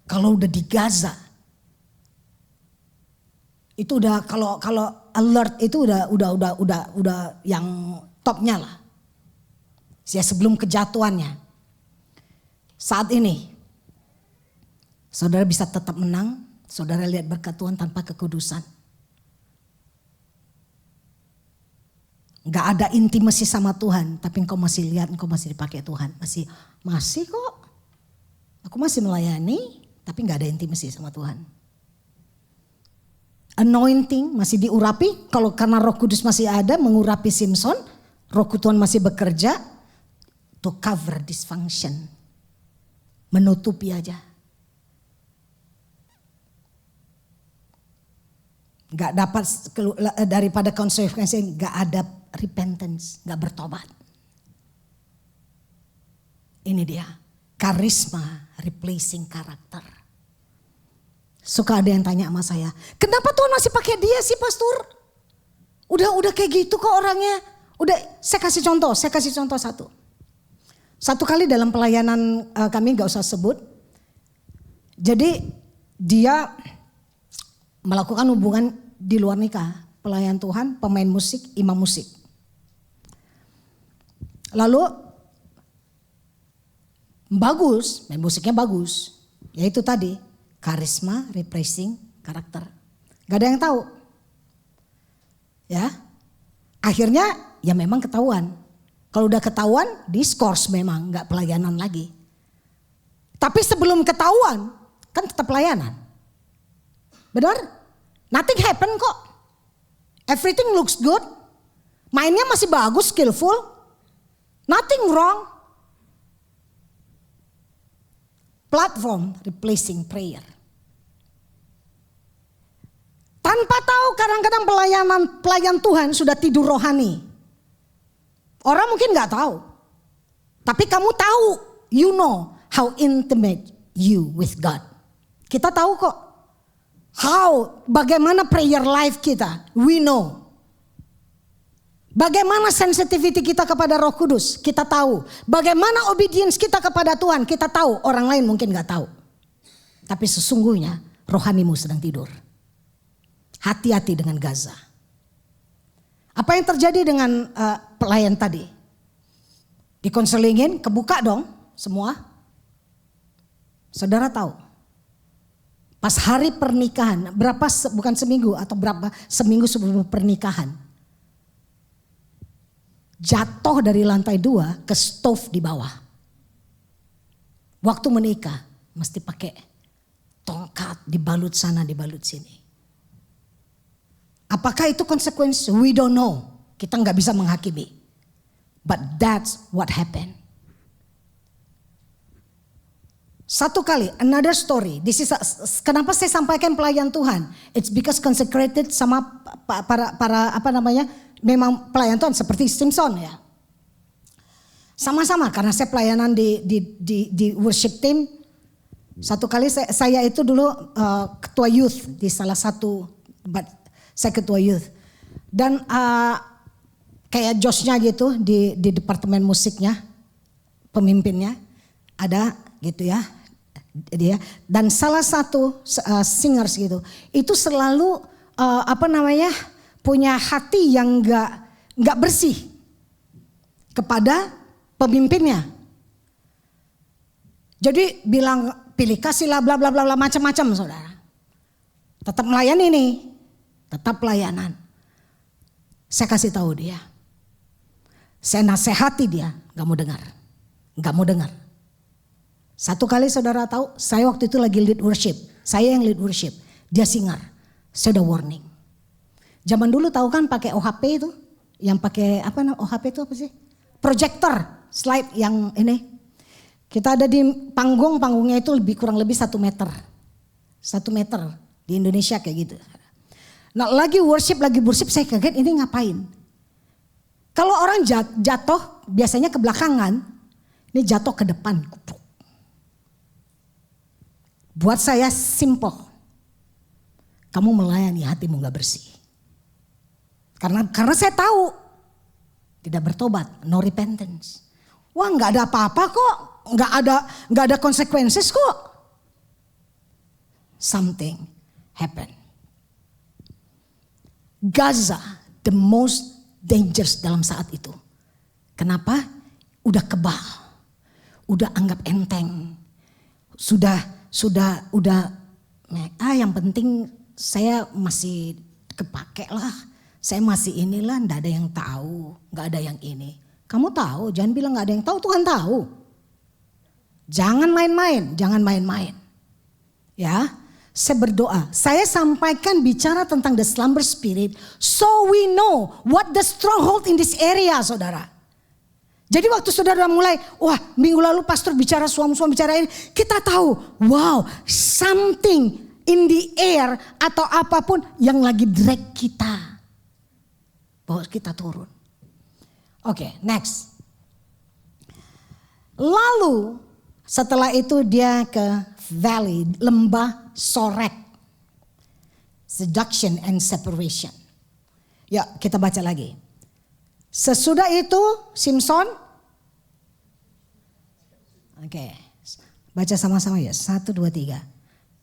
Kalau udah di Gaza, itu udah kalau alert itu udah yang topnya lah. Ya sebelum kejatuhannya. Saat ini, saudara bisa tetap menang. Saudara lihat berkat Tuhan tanpa kekudusan. Gak ada intimasi sama Tuhan. Tapi engkau masih lihat, engkau masih dipakai Tuhan. Masih kok. Aku masih melayani. Tapi gak ada intimasi sama Tuhan. Anointing masih diurapi. Kalau karena Roh Kudus masih ada mengurapi Simpson. Roh Tuhan masih bekerja. To cover dysfunction. Menutupi aja. Gak dapat daripada konsekuensi, gak ada repentance, gak bertobat. Ini dia, karisma replacing karakter. Suka ada yang tanya sama saya, kenapa Tuhan masih pakai dia sih pastor? Udah kayak gitu kok orangnya. Saya kasih contoh satu. Satu kali dalam pelayanan kami, gak usah sebut. Jadi dia melakukan hubungan di luar nikah. Pelayan Tuhan, pemain musik, imam musik. Lalu bagus, main musiknya bagus. Yaitu tadi, karisma, repressing, karakter. Gak ada yang tahu. Ya, akhirnya ya memang ketahuan. Kalau udah ketahuan, diskors memang, gak pelayanan lagi. Tapi sebelum ketahuan, kan tetap pelayanan. Benar? Nothing happen kok. Everything looks good. Mainnya masih bagus, skillful. Nothing wrong. Platform replacing prayer. Tanpa tahu kadang-kadang pelayan Tuhan sudah tidur rohani. Orang mungkin gak tahu. Tapi kamu tahu, you know how intimate you with God. Kita tahu kok. Bagaimana prayer life kita, we know. Bagaimana sensitivity kita kepada Roh Kudus, kita tahu. Bagaimana obedience kita kepada Tuhan, kita tahu. Orang lain mungkin gak tahu. Tapi sesungguhnya rohanimu sedang tidur. Hati-hati dengan Gaza. Apa yang terjadi dengan pelayan tadi? Dikonselingin, kebuka dong semua. Saudara tahu. Pas hari pernikahan, bukan seminggu atau seminggu sebelum pernikahan. Jatuh dari lantai 2 ke stove di bawah. Waktu menikah mesti pakai tongkat, dibalut sana, dibalut sini. Apakah itu konsekuensi? We don't know. Kita nggak bisa menghakimi. But that's what happened. Satu kali, another story. Kenapa saya sampaikan pelayan Tuhan? It's because consecrated sama para memang pelayan Tuhan seperti Simpson ya. Sama-sama karena saya pelayanan di worship team. Satu kali saya itu dulu ketua youth di salah satu, saya ketua youth. Dan kayak Joshnya gitu di departemen musiknya, pemimpinnya ada gitu ya. Dia dan salah satu singers gitu itu selalu punya hati yang nggak bersih kepada pemimpinnya. Jadi bilang pilih kasihlah bla bla bla macam-macam saudara. Tetap melayani nih, tetap pelayanan. Saya kasih tahu dia, saya nasihati dia, nggak mau dengar. Satu kali saudara tahu, saya waktu itu lagi lead worship. Saya yang lead worship, dia singer. Saya udah warning. Zaman dulu tahu kan pakai OHP itu, yang pakai apa namanya OHP itu apa sih? Projector slide yang ini. Kita ada di panggungnya itu kurang lebih 1 meter. 1 meter di Indonesia kayak gitu. Nah lagi worship saya kaget ini ngapain. Kalau orang jatuh biasanya ke belakangan, ini jatuh ke depan. Buat saya simple. Kamu melayani hatimu gak bersih. Karena saya tahu tidak bertobat, no repentance. Wah gak ada apa-apa kok, gak ada consequences kok. Something happened. Gaza the most dangerous dalam saat itu. Kenapa? Udah kebal, udah anggap enteng, yang penting saya masih kepake lah, saya masih inilah, nggak ada yang tahu, nggak ada yang ini. Kamu tahu, jangan bilang nggak ada yang tahu, Tuhan tahu. Jangan main-main, ya. Saya berdoa, saya sampaikan bicara tentang the slumber spirit, so we know what the stronghold in this area, saudara. Jadi waktu saudara mulai, wah minggu lalu pastor bicara suam-suam bicara ini, kita tahu, wow something in the air atau apapun yang lagi drag kita, bawa kita turun. Oke, next. Lalu setelah itu dia ke valley, lembah Sorek. Seduction and separation. Ya kita baca lagi. Sesudah itu Simson. Oke. Baca sama-sama ya. 1, 2, 3.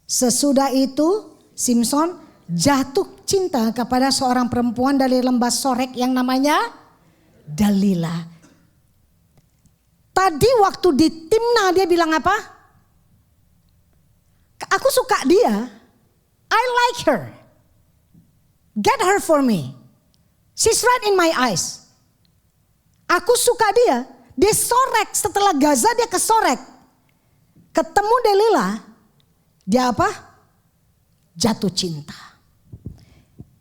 Sesudah itu Simson jatuh cinta kepada seorang perempuan dari lembah Sorek yang namanya Dalila. Tadi waktu di Timna dia bilang apa? Aku suka dia. I like her. Get her for me. She's right in my eyes. Aku suka dia. Dia Sorek, setelah Gaza dia ke Sorek. Ketemu Delila. Dia apa? Jatuh cinta.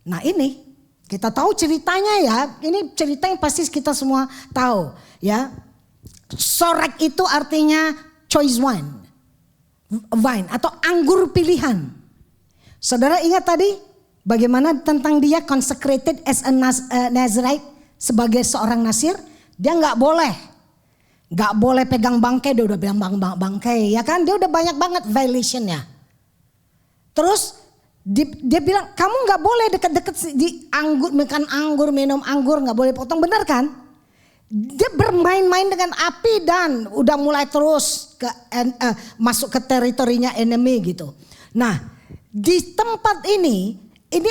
Nah ini kita tahu ceritanya ya. Ini cerita yang pasti kita semua tahu ya. Sorek itu artinya choice wine atau anggur pilihan. Saudara ingat tadi bagaimana tentang dia consecrated as a Nazarite sebagai seorang Nasir? Dia nggak boleh pegang bangkai, dia udah bilang bangkai ya kan? Dia udah banyak banget violationnya. Terus dia bilang kamu nggak boleh deket-deket di anggur, makan anggur, minum anggur, nggak boleh potong, benar kan? Dia bermain-main dengan api dan udah mulai terus masuk ke teritorinya enemy gitu. Nah di tempat ini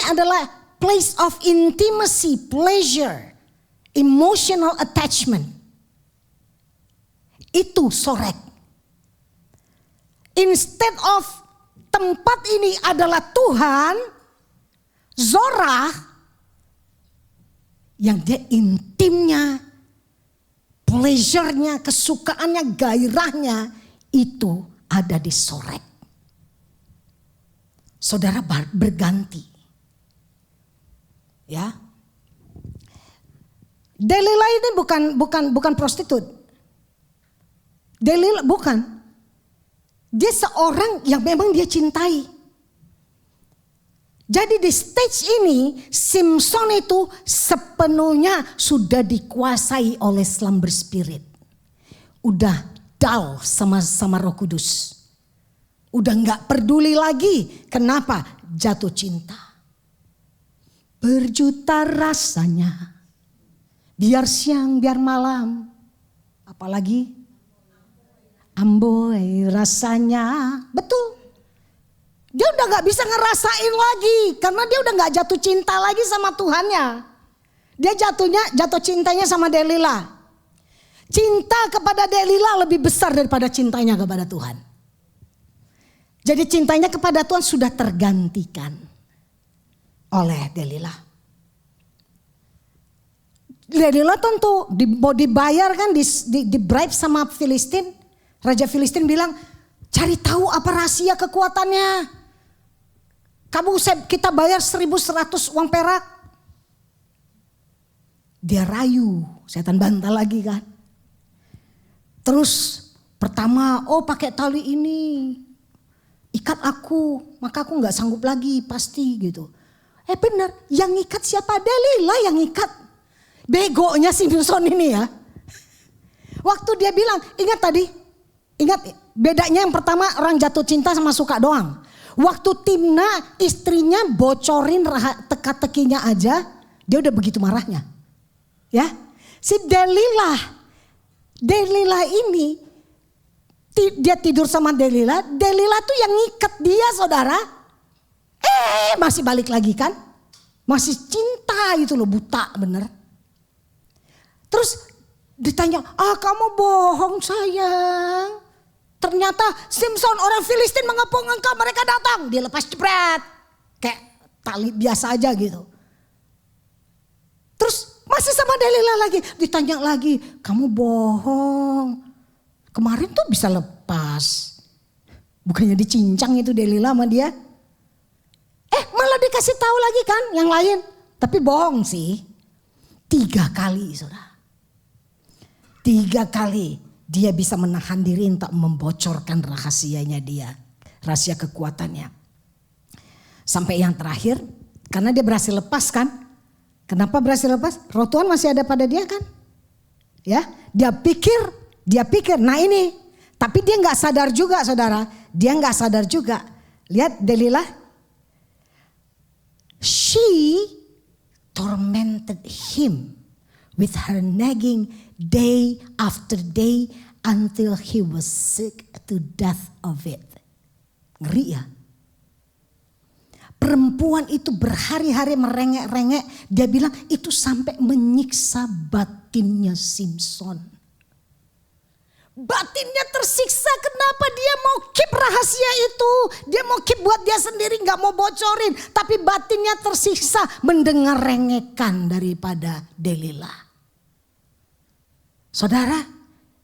adalah place of intimacy, pleasure, emotional attachment. Itu Sorek. Instead of tempat ini adalah Tuhan, Zorah yang dia intimnya, pleasure-nya, kesukaannya, gairahnya itu ada di Sorek. Saudara berganti. Ya. Delila ini bukan prostitut. Delila bukan. Dia seorang yang memang dia cintai. Jadi di stage ini Simson itu sepenuhnya sudah dikuasai oleh slumber spirit. Udah dull sama Roh Kudus. Udah gak peduli lagi. Kenapa? Jatuh cinta. Berjuta rasanya. Biar siang biar malam. Apalagi? Amboi rasanya. Betul. Dia udah gak bisa ngerasain lagi. Karena dia udah gak jatuh cinta lagi sama Tuhannya. Dia jatuh cintanya sama Delila. Cinta kepada Delila lebih besar daripada cintanya kepada Tuhan. Jadi cintanya kepada Tuhan sudah tergantikan oleh Delila. Delila tentu dibayar kan, di bribe sama Filistin. Raja Filistin bilang, cari tahu apa rahasia kekuatannya. kita bayar 1.100 uang perak. Dia rayu, setan bantal lagi kan. Terus pertama, pakai tali ini, ikat aku, maka aku nggak sanggup lagi pasti gitu. Benar, yang ikat siapa? Delila yang ikat. Begonya Simpson ini ya. Waktu dia bilang, ingat bedanya yang pertama orang jatuh cinta sama suka doang. Waktu Timna istrinya bocorin teka-tekinya aja, dia udah begitu marahnya. Ya, si Delila ini, dia tidur sama Delila tuh yang ngikat dia saudara. Masih balik lagi kan, masih cinta gitu loh, buta bener. Terus ditanya, kamu bohong sayang. Ternyata Simpson orang Filistin mengepung engkau, mereka datang. Dia lepas jepret. Kayak tali biasa aja gitu. Terus masih sama Delila lagi. Ditanya lagi, kamu bohong. Kemarin tuh bisa lepas. Bukannya dicincang itu Delila sama dia. Malah dikasih tahu lagi kan yang lain. Tapi bohong sih. 3 kali saudara. 3 kali. Dia bisa menahan diri untuk membocorkan rahasianya dia. Rahasia kekuatannya. Sampai yang terakhir. Karena dia berhasil lepas kan. Kenapa berhasil lepas? Roh Tuhan masih ada pada dia kan. Ya, dia pikir. Nah ini. Tapi dia gak sadar juga saudara. Dia gak sadar juga. Lihat Delila. She tormented him with her nagging day after day until he was sick to death of it. Ngeri ya. Perempuan itu berhari-hari merengek-rengek. Dia bilang itu sampai menyiksa batinnya Simpson. Batinnya tersiksa, kenapa dia mau keep rahasia itu. Dia mau keep buat dia sendiri, gak mau bocorin. Tapi batinnya tersiksa mendengar rengekan daripada Delila. Saudara,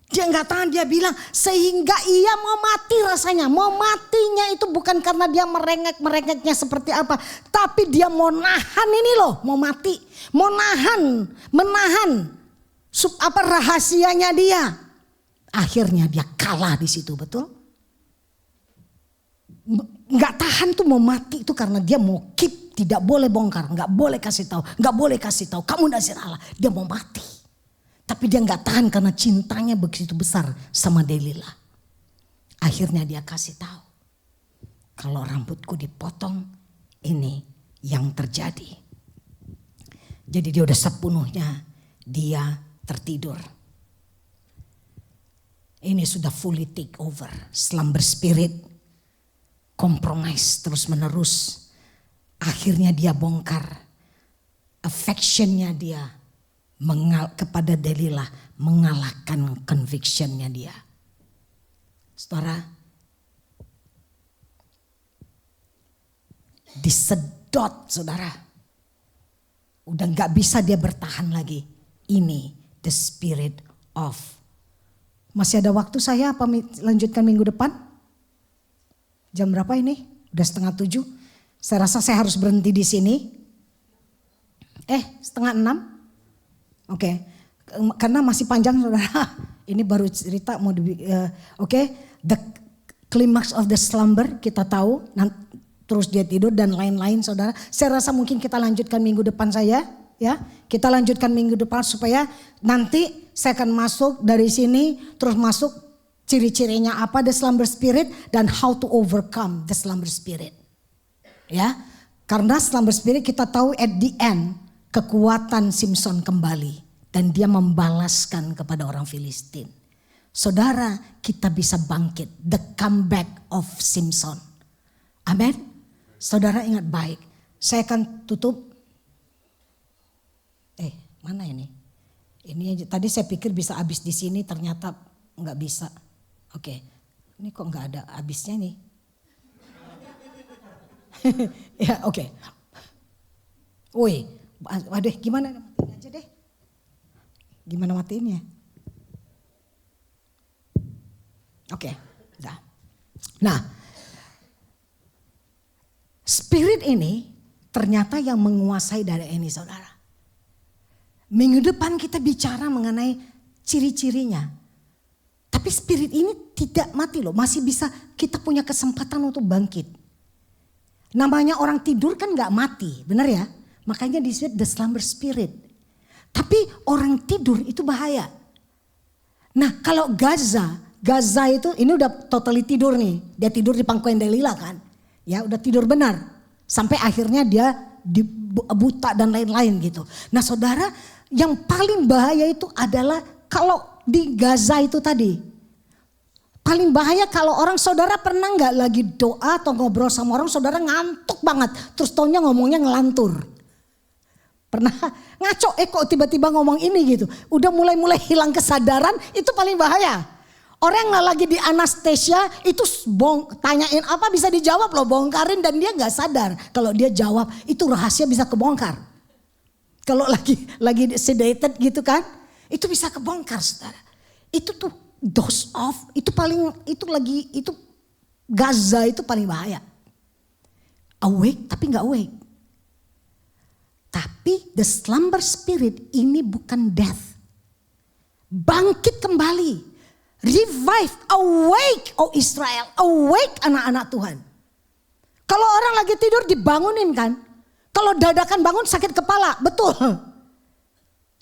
dia gak tahan, dia bilang sehingga ia mau mati rasanya. Mau matinya itu bukan karena dia merengek-merengeknya seperti apa. Tapi dia mau nahan ini loh, mau mati. Mau menahan rahasianya dia. Akhirnya dia kalah di situ, betul? Gak tahan tuh mau mati itu karena dia mau keep, tidak boleh bongkar, gak boleh kasih tahu, kamu nazir Allah, dia mau mati. Tapi dia gak tahan karena cintanya begitu besar sama Delila. Akhirnya dia kasih tahu, kalau rambutku dipotong ini yang terjadi. Jadi dia udah sepenuhnya dia tertidur. Ini sudah fully take over. Slumber spirit, compromise terus menerus. Akhirnya dia bongkar. Affectionnya dia kepada Delila mengalahkan convictionnya dia. Saudara, disedot saudara. Udah gak bisa dia bertahan lagi. Ini the spirit of. Masih ada waktu saya apa lanjutkan minggu depan? Jam berapa ini? Udah 6:30. Saya rasa saya harus berhenti di sini. 5:30. Oke. Karena masih panjang saudara. Ini baru cerita mau the climax of the slumber kita tahu. Terus dia tidur dan lain-lain saudara. Saya rasa mungkin kita lanjutkan minggu depan ya. Kita lanjutkan minggu depan supaya nanti saya akan masuk dari sini terus masuk ciri-cirinya apa the slumber spirit dan how to overcome the slumber spirit. Ya. Karena slumber spirit kita tahu at the end kekuatan Simpson kembali dan dia membalaskan kepada orang Filistin. Saudara, kita bisa bangkit, the comeback of Simpson. Amin. Saudara ingat baik. Saya akan tutup. Mana ini? Ini tadi saya pikir bisa habis di sini, ternyata nggak bisa. Oke, ini kok nggak ada habisnya nih? Ya oke. Woi, waduh gimana matiin aja deh? Gimana matiinnya? Oke, udah. Nah, Spirit ini ternyata yang menguasai daerah ini saudara. Minggu depan kita bicara mengenai ciri-cirinya. Tapi spirit ini tidak mati loh. Masih bisa kita punya kesempatan untuk bangkit. Namanya orang tidur kan gak mati. Benar ya? Makanya disebut the slumber spirit. Tapi orang tidur itu bahaya. Nah kalau Gaza itu ini udah totally tidur nih. Dia tidur di pangkuan Delila kan. Ya udah tidur benar. Sampai akhirnya dia buta dan lain-lain gitu. Nah saudara, yang paling bahaya itu adalah kalau di Gaza itu tadi. Paling bahaya kalau orang saudara pernah gak lagi doa atau ngobrol sama orang, saudara ngantuk banget. Terus taunya ngomongnya ngelantur. Pernah ngaco, kok tiba-tiba ngomong ini gitu. Udah mulai hilang kesadaran, itu paling bahaya. Orang yang lagi di anestesia itu tanyain apa bisa dijawab loh, bongkarin dan dia gak sadar. Kalau dia jawab itu rahasia bisa kebongkar. Kalau lagi sedated gitu kan, itu bisa kebongkar saudara. Itu tuh dose off, itu Gaza itu paling bahaya. Awake tapi gak awake. Tapi the slumber spirit ini bukan death. Bangkit kembali. Revive, awake oh Israel, awake anak-anak Tuhan. Kalau orang lagi tidur dibangunin kan. Kalau dadakan bangun sakit kepala, betul.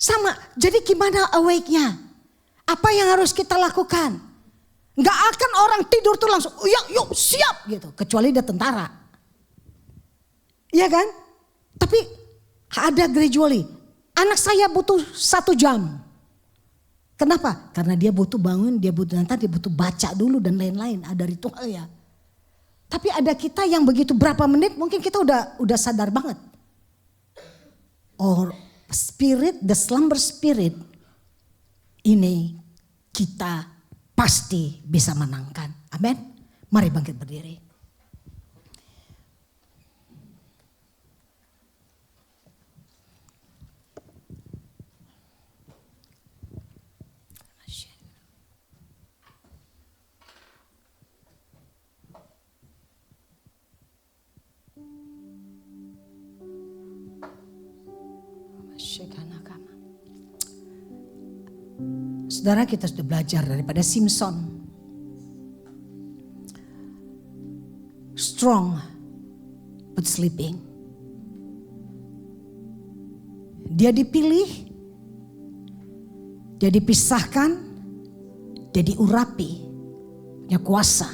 Sama, jadi gimana awake-nya? Apa yang harus kita lakukan? Gak akan orang tidur tuh langsung, yuk siap gitu. Kecuali dia tentara. Iya kan? Tapi ada gradually. Anak saya butuh 1 jam. Kenapa? Karena dia butuh bangun, dia butuh baca dulu dan lain-lain. Ada ritualnya. Tapi ada kita yang begitu berapa menit mungkin kita udah sadar banget. Or spirit, the slumber spirit ini kita pasti bisa menangkan. Amin. Mari bangkit berdiri. Saudara, kita sudah belajar daripada Simpson. Strong but sleeping. Dia dipilih, dia dipisahkan, dia diurapi, punya kuasa.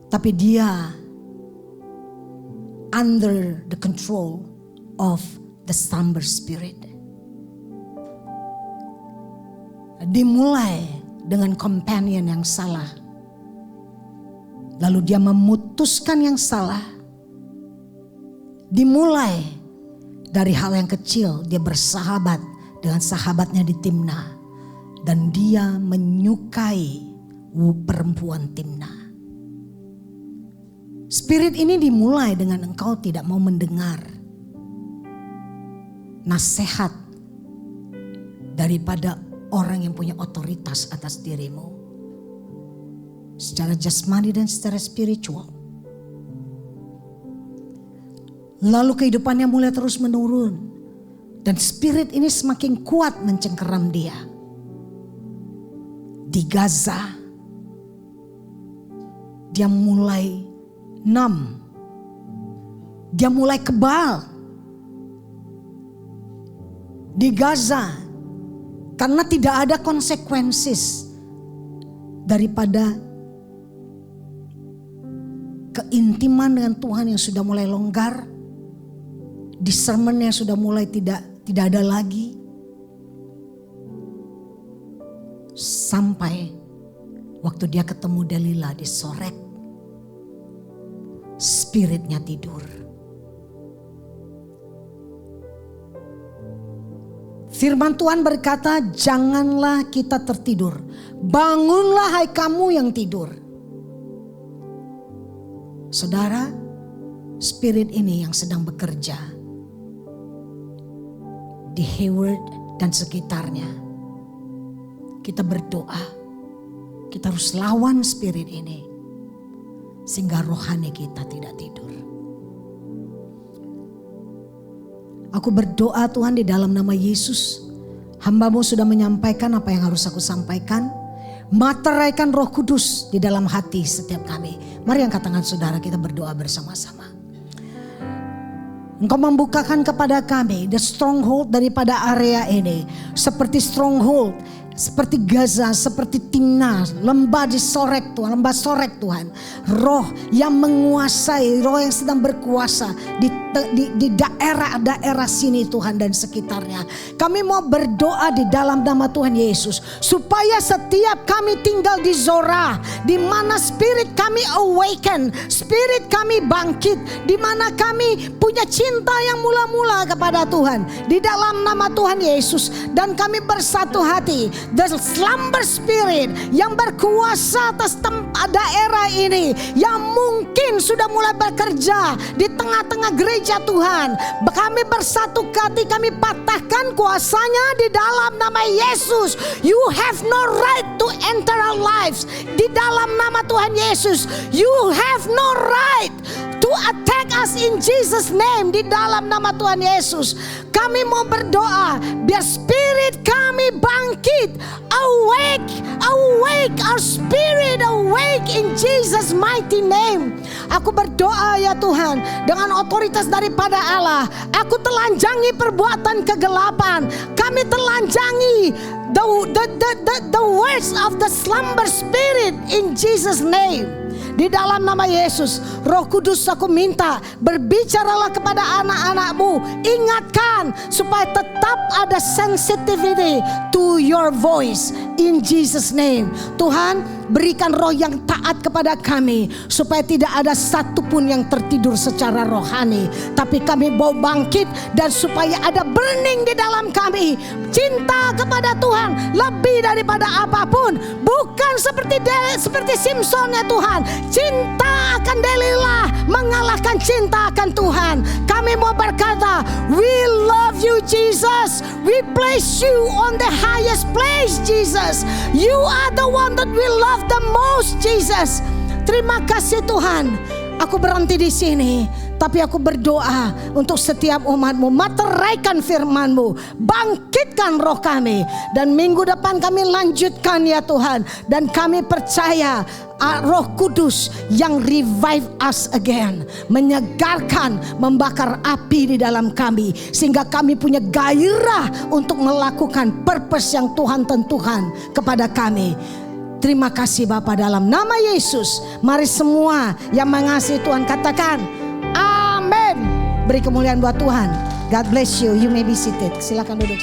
Tapi dia under the control of the slumber spirit. Dimulai dengan companion yang salah. Lalu dia memutuskan yang salah. Dimulai dari hal yang kecil. Dia bersahabat dengan sahabatnya di Timna. Dan dia menyukai perempuan Timna. Spirit ini dimulai dengan engkau tidak mau mendengar nasihat daripada orang yang punya otoritas atas dirimu. Secara jasmani dan secara spiritual. Lalu kehidupannya mulai terus menurun. Dan spirit ini semakin kuat mencengkeram dia. Di Gaza. Dia mulai numb. Dia mulai kebal. Di Gaza. Karena tidak ada konsekuensi daripada keintiman dengan Tuhan yang sudah mulai longgar. Discernment yang sudah mulai tidak ada lagi. Sampai waktu dia ketemu Delila di Sorek. Spiritnya tidur. Firman Tuhan berkata, janganlah kita tertidur. Bangunlah hai kamu yang tidur. Saudara, spirit ini yang sedang bekerja di Hayward dan sekitarnya. Kita berdoa, kita harus lawan spirit ini. sehingga rohani kita tidak tidur. Aku berdoa Tuhan di dalam nama Yesus. Hamba-Mu sudah menyampaikan apa yang harus aku sampaikan. Materaikan Roh Kudus di dalam hati setiap kami. Mari angkat tangan saudara, kita berdoa bersama-sama. Engkau membukakan kepada kami the stronghold daripada area ini. Seperti stronghold, seperti Gaza, seperti Timna, lembah disorek Tuhan, lembah sorek Tuhan. Roh yang menguasai, roh yang sedang berkuasa di daerah-daerah sini Tuhan dan sekitarnya. Kami mau berdoa di dalam nama Tuhan Yesus supaya setiap kami tinggal di Zorah, di mana spirit kami awaken, spirit kami bangkit, di mana kami punya cinta yang mula-mula kepada Tuhan di dalam nama Tuhan Yesus, dan kami bersatu hati. The slumber spirit yang berkuasa atas daerah ini, yang mungkin sudah mulai bekerja di tengah-tengah gereja Tuhan, kami bersatu hati, kami patahkan kuasanya di dalam nama Yesus. You have no right to enter our lives. Di dalam nama Tuhan Yesus, you have no right to attack us in Jesus name. Di dalam nama Tuhan Yesus, kami mau berdoa biar spirit kami bangkit. Awake, awake, our spirit awake in Jesus mighty name. Aku berdoa ya Tuhan, dengan otoritas daripada Allah, aku telanjangi perbuatan kegelapan. Kami telanjangi the words of the slumber spirit in Jesus name. Di dalam nama Yesus, Roh Kudus aku minta, berbicaralah kepada anak-anak-Mu. Ingatkan supaya tetap ada sensitivity to your voice in Jesus name. Tuhan, berikan roh yang taat kepada kami, supaya tidak ada satupun yang tertidur secara rohani, tapi kami mau bangkit, dan supaya ada burning di dalam kami, cinta kepada Tuhan lebih daripada apapun. Bukan seperti Simpson ya Tuhan, cinta akan Delilah mengalahkan cinta akan Tuhan. Kami mau berkata, we love you Jesus, we place you on the highest place Jesus, you are the one that we love the most Jesus. Terima kasih Tuhan. Aku berhenti di sini, tapi aku berdoa untuk setiap umat-Mu. Materaikan firman-Mu, bangkitkan roh kami, dan minggu depan kami lanjutkan ya Tuhan. Dan kami percaya Roh Kudus yang revive us again, menyegarkan, membakar api di dalam kami, sehingga kami punya gairah untuk melakukan purpose yang Tuhan tentukan kepada kami. Terima kasih Bapa, dalam nama Yesus. Mari semua yang mengasihi Tuhan katakan amin. Beri kemuliaan buat Tuhan. God bless you. You may be seated. Silakan duduk.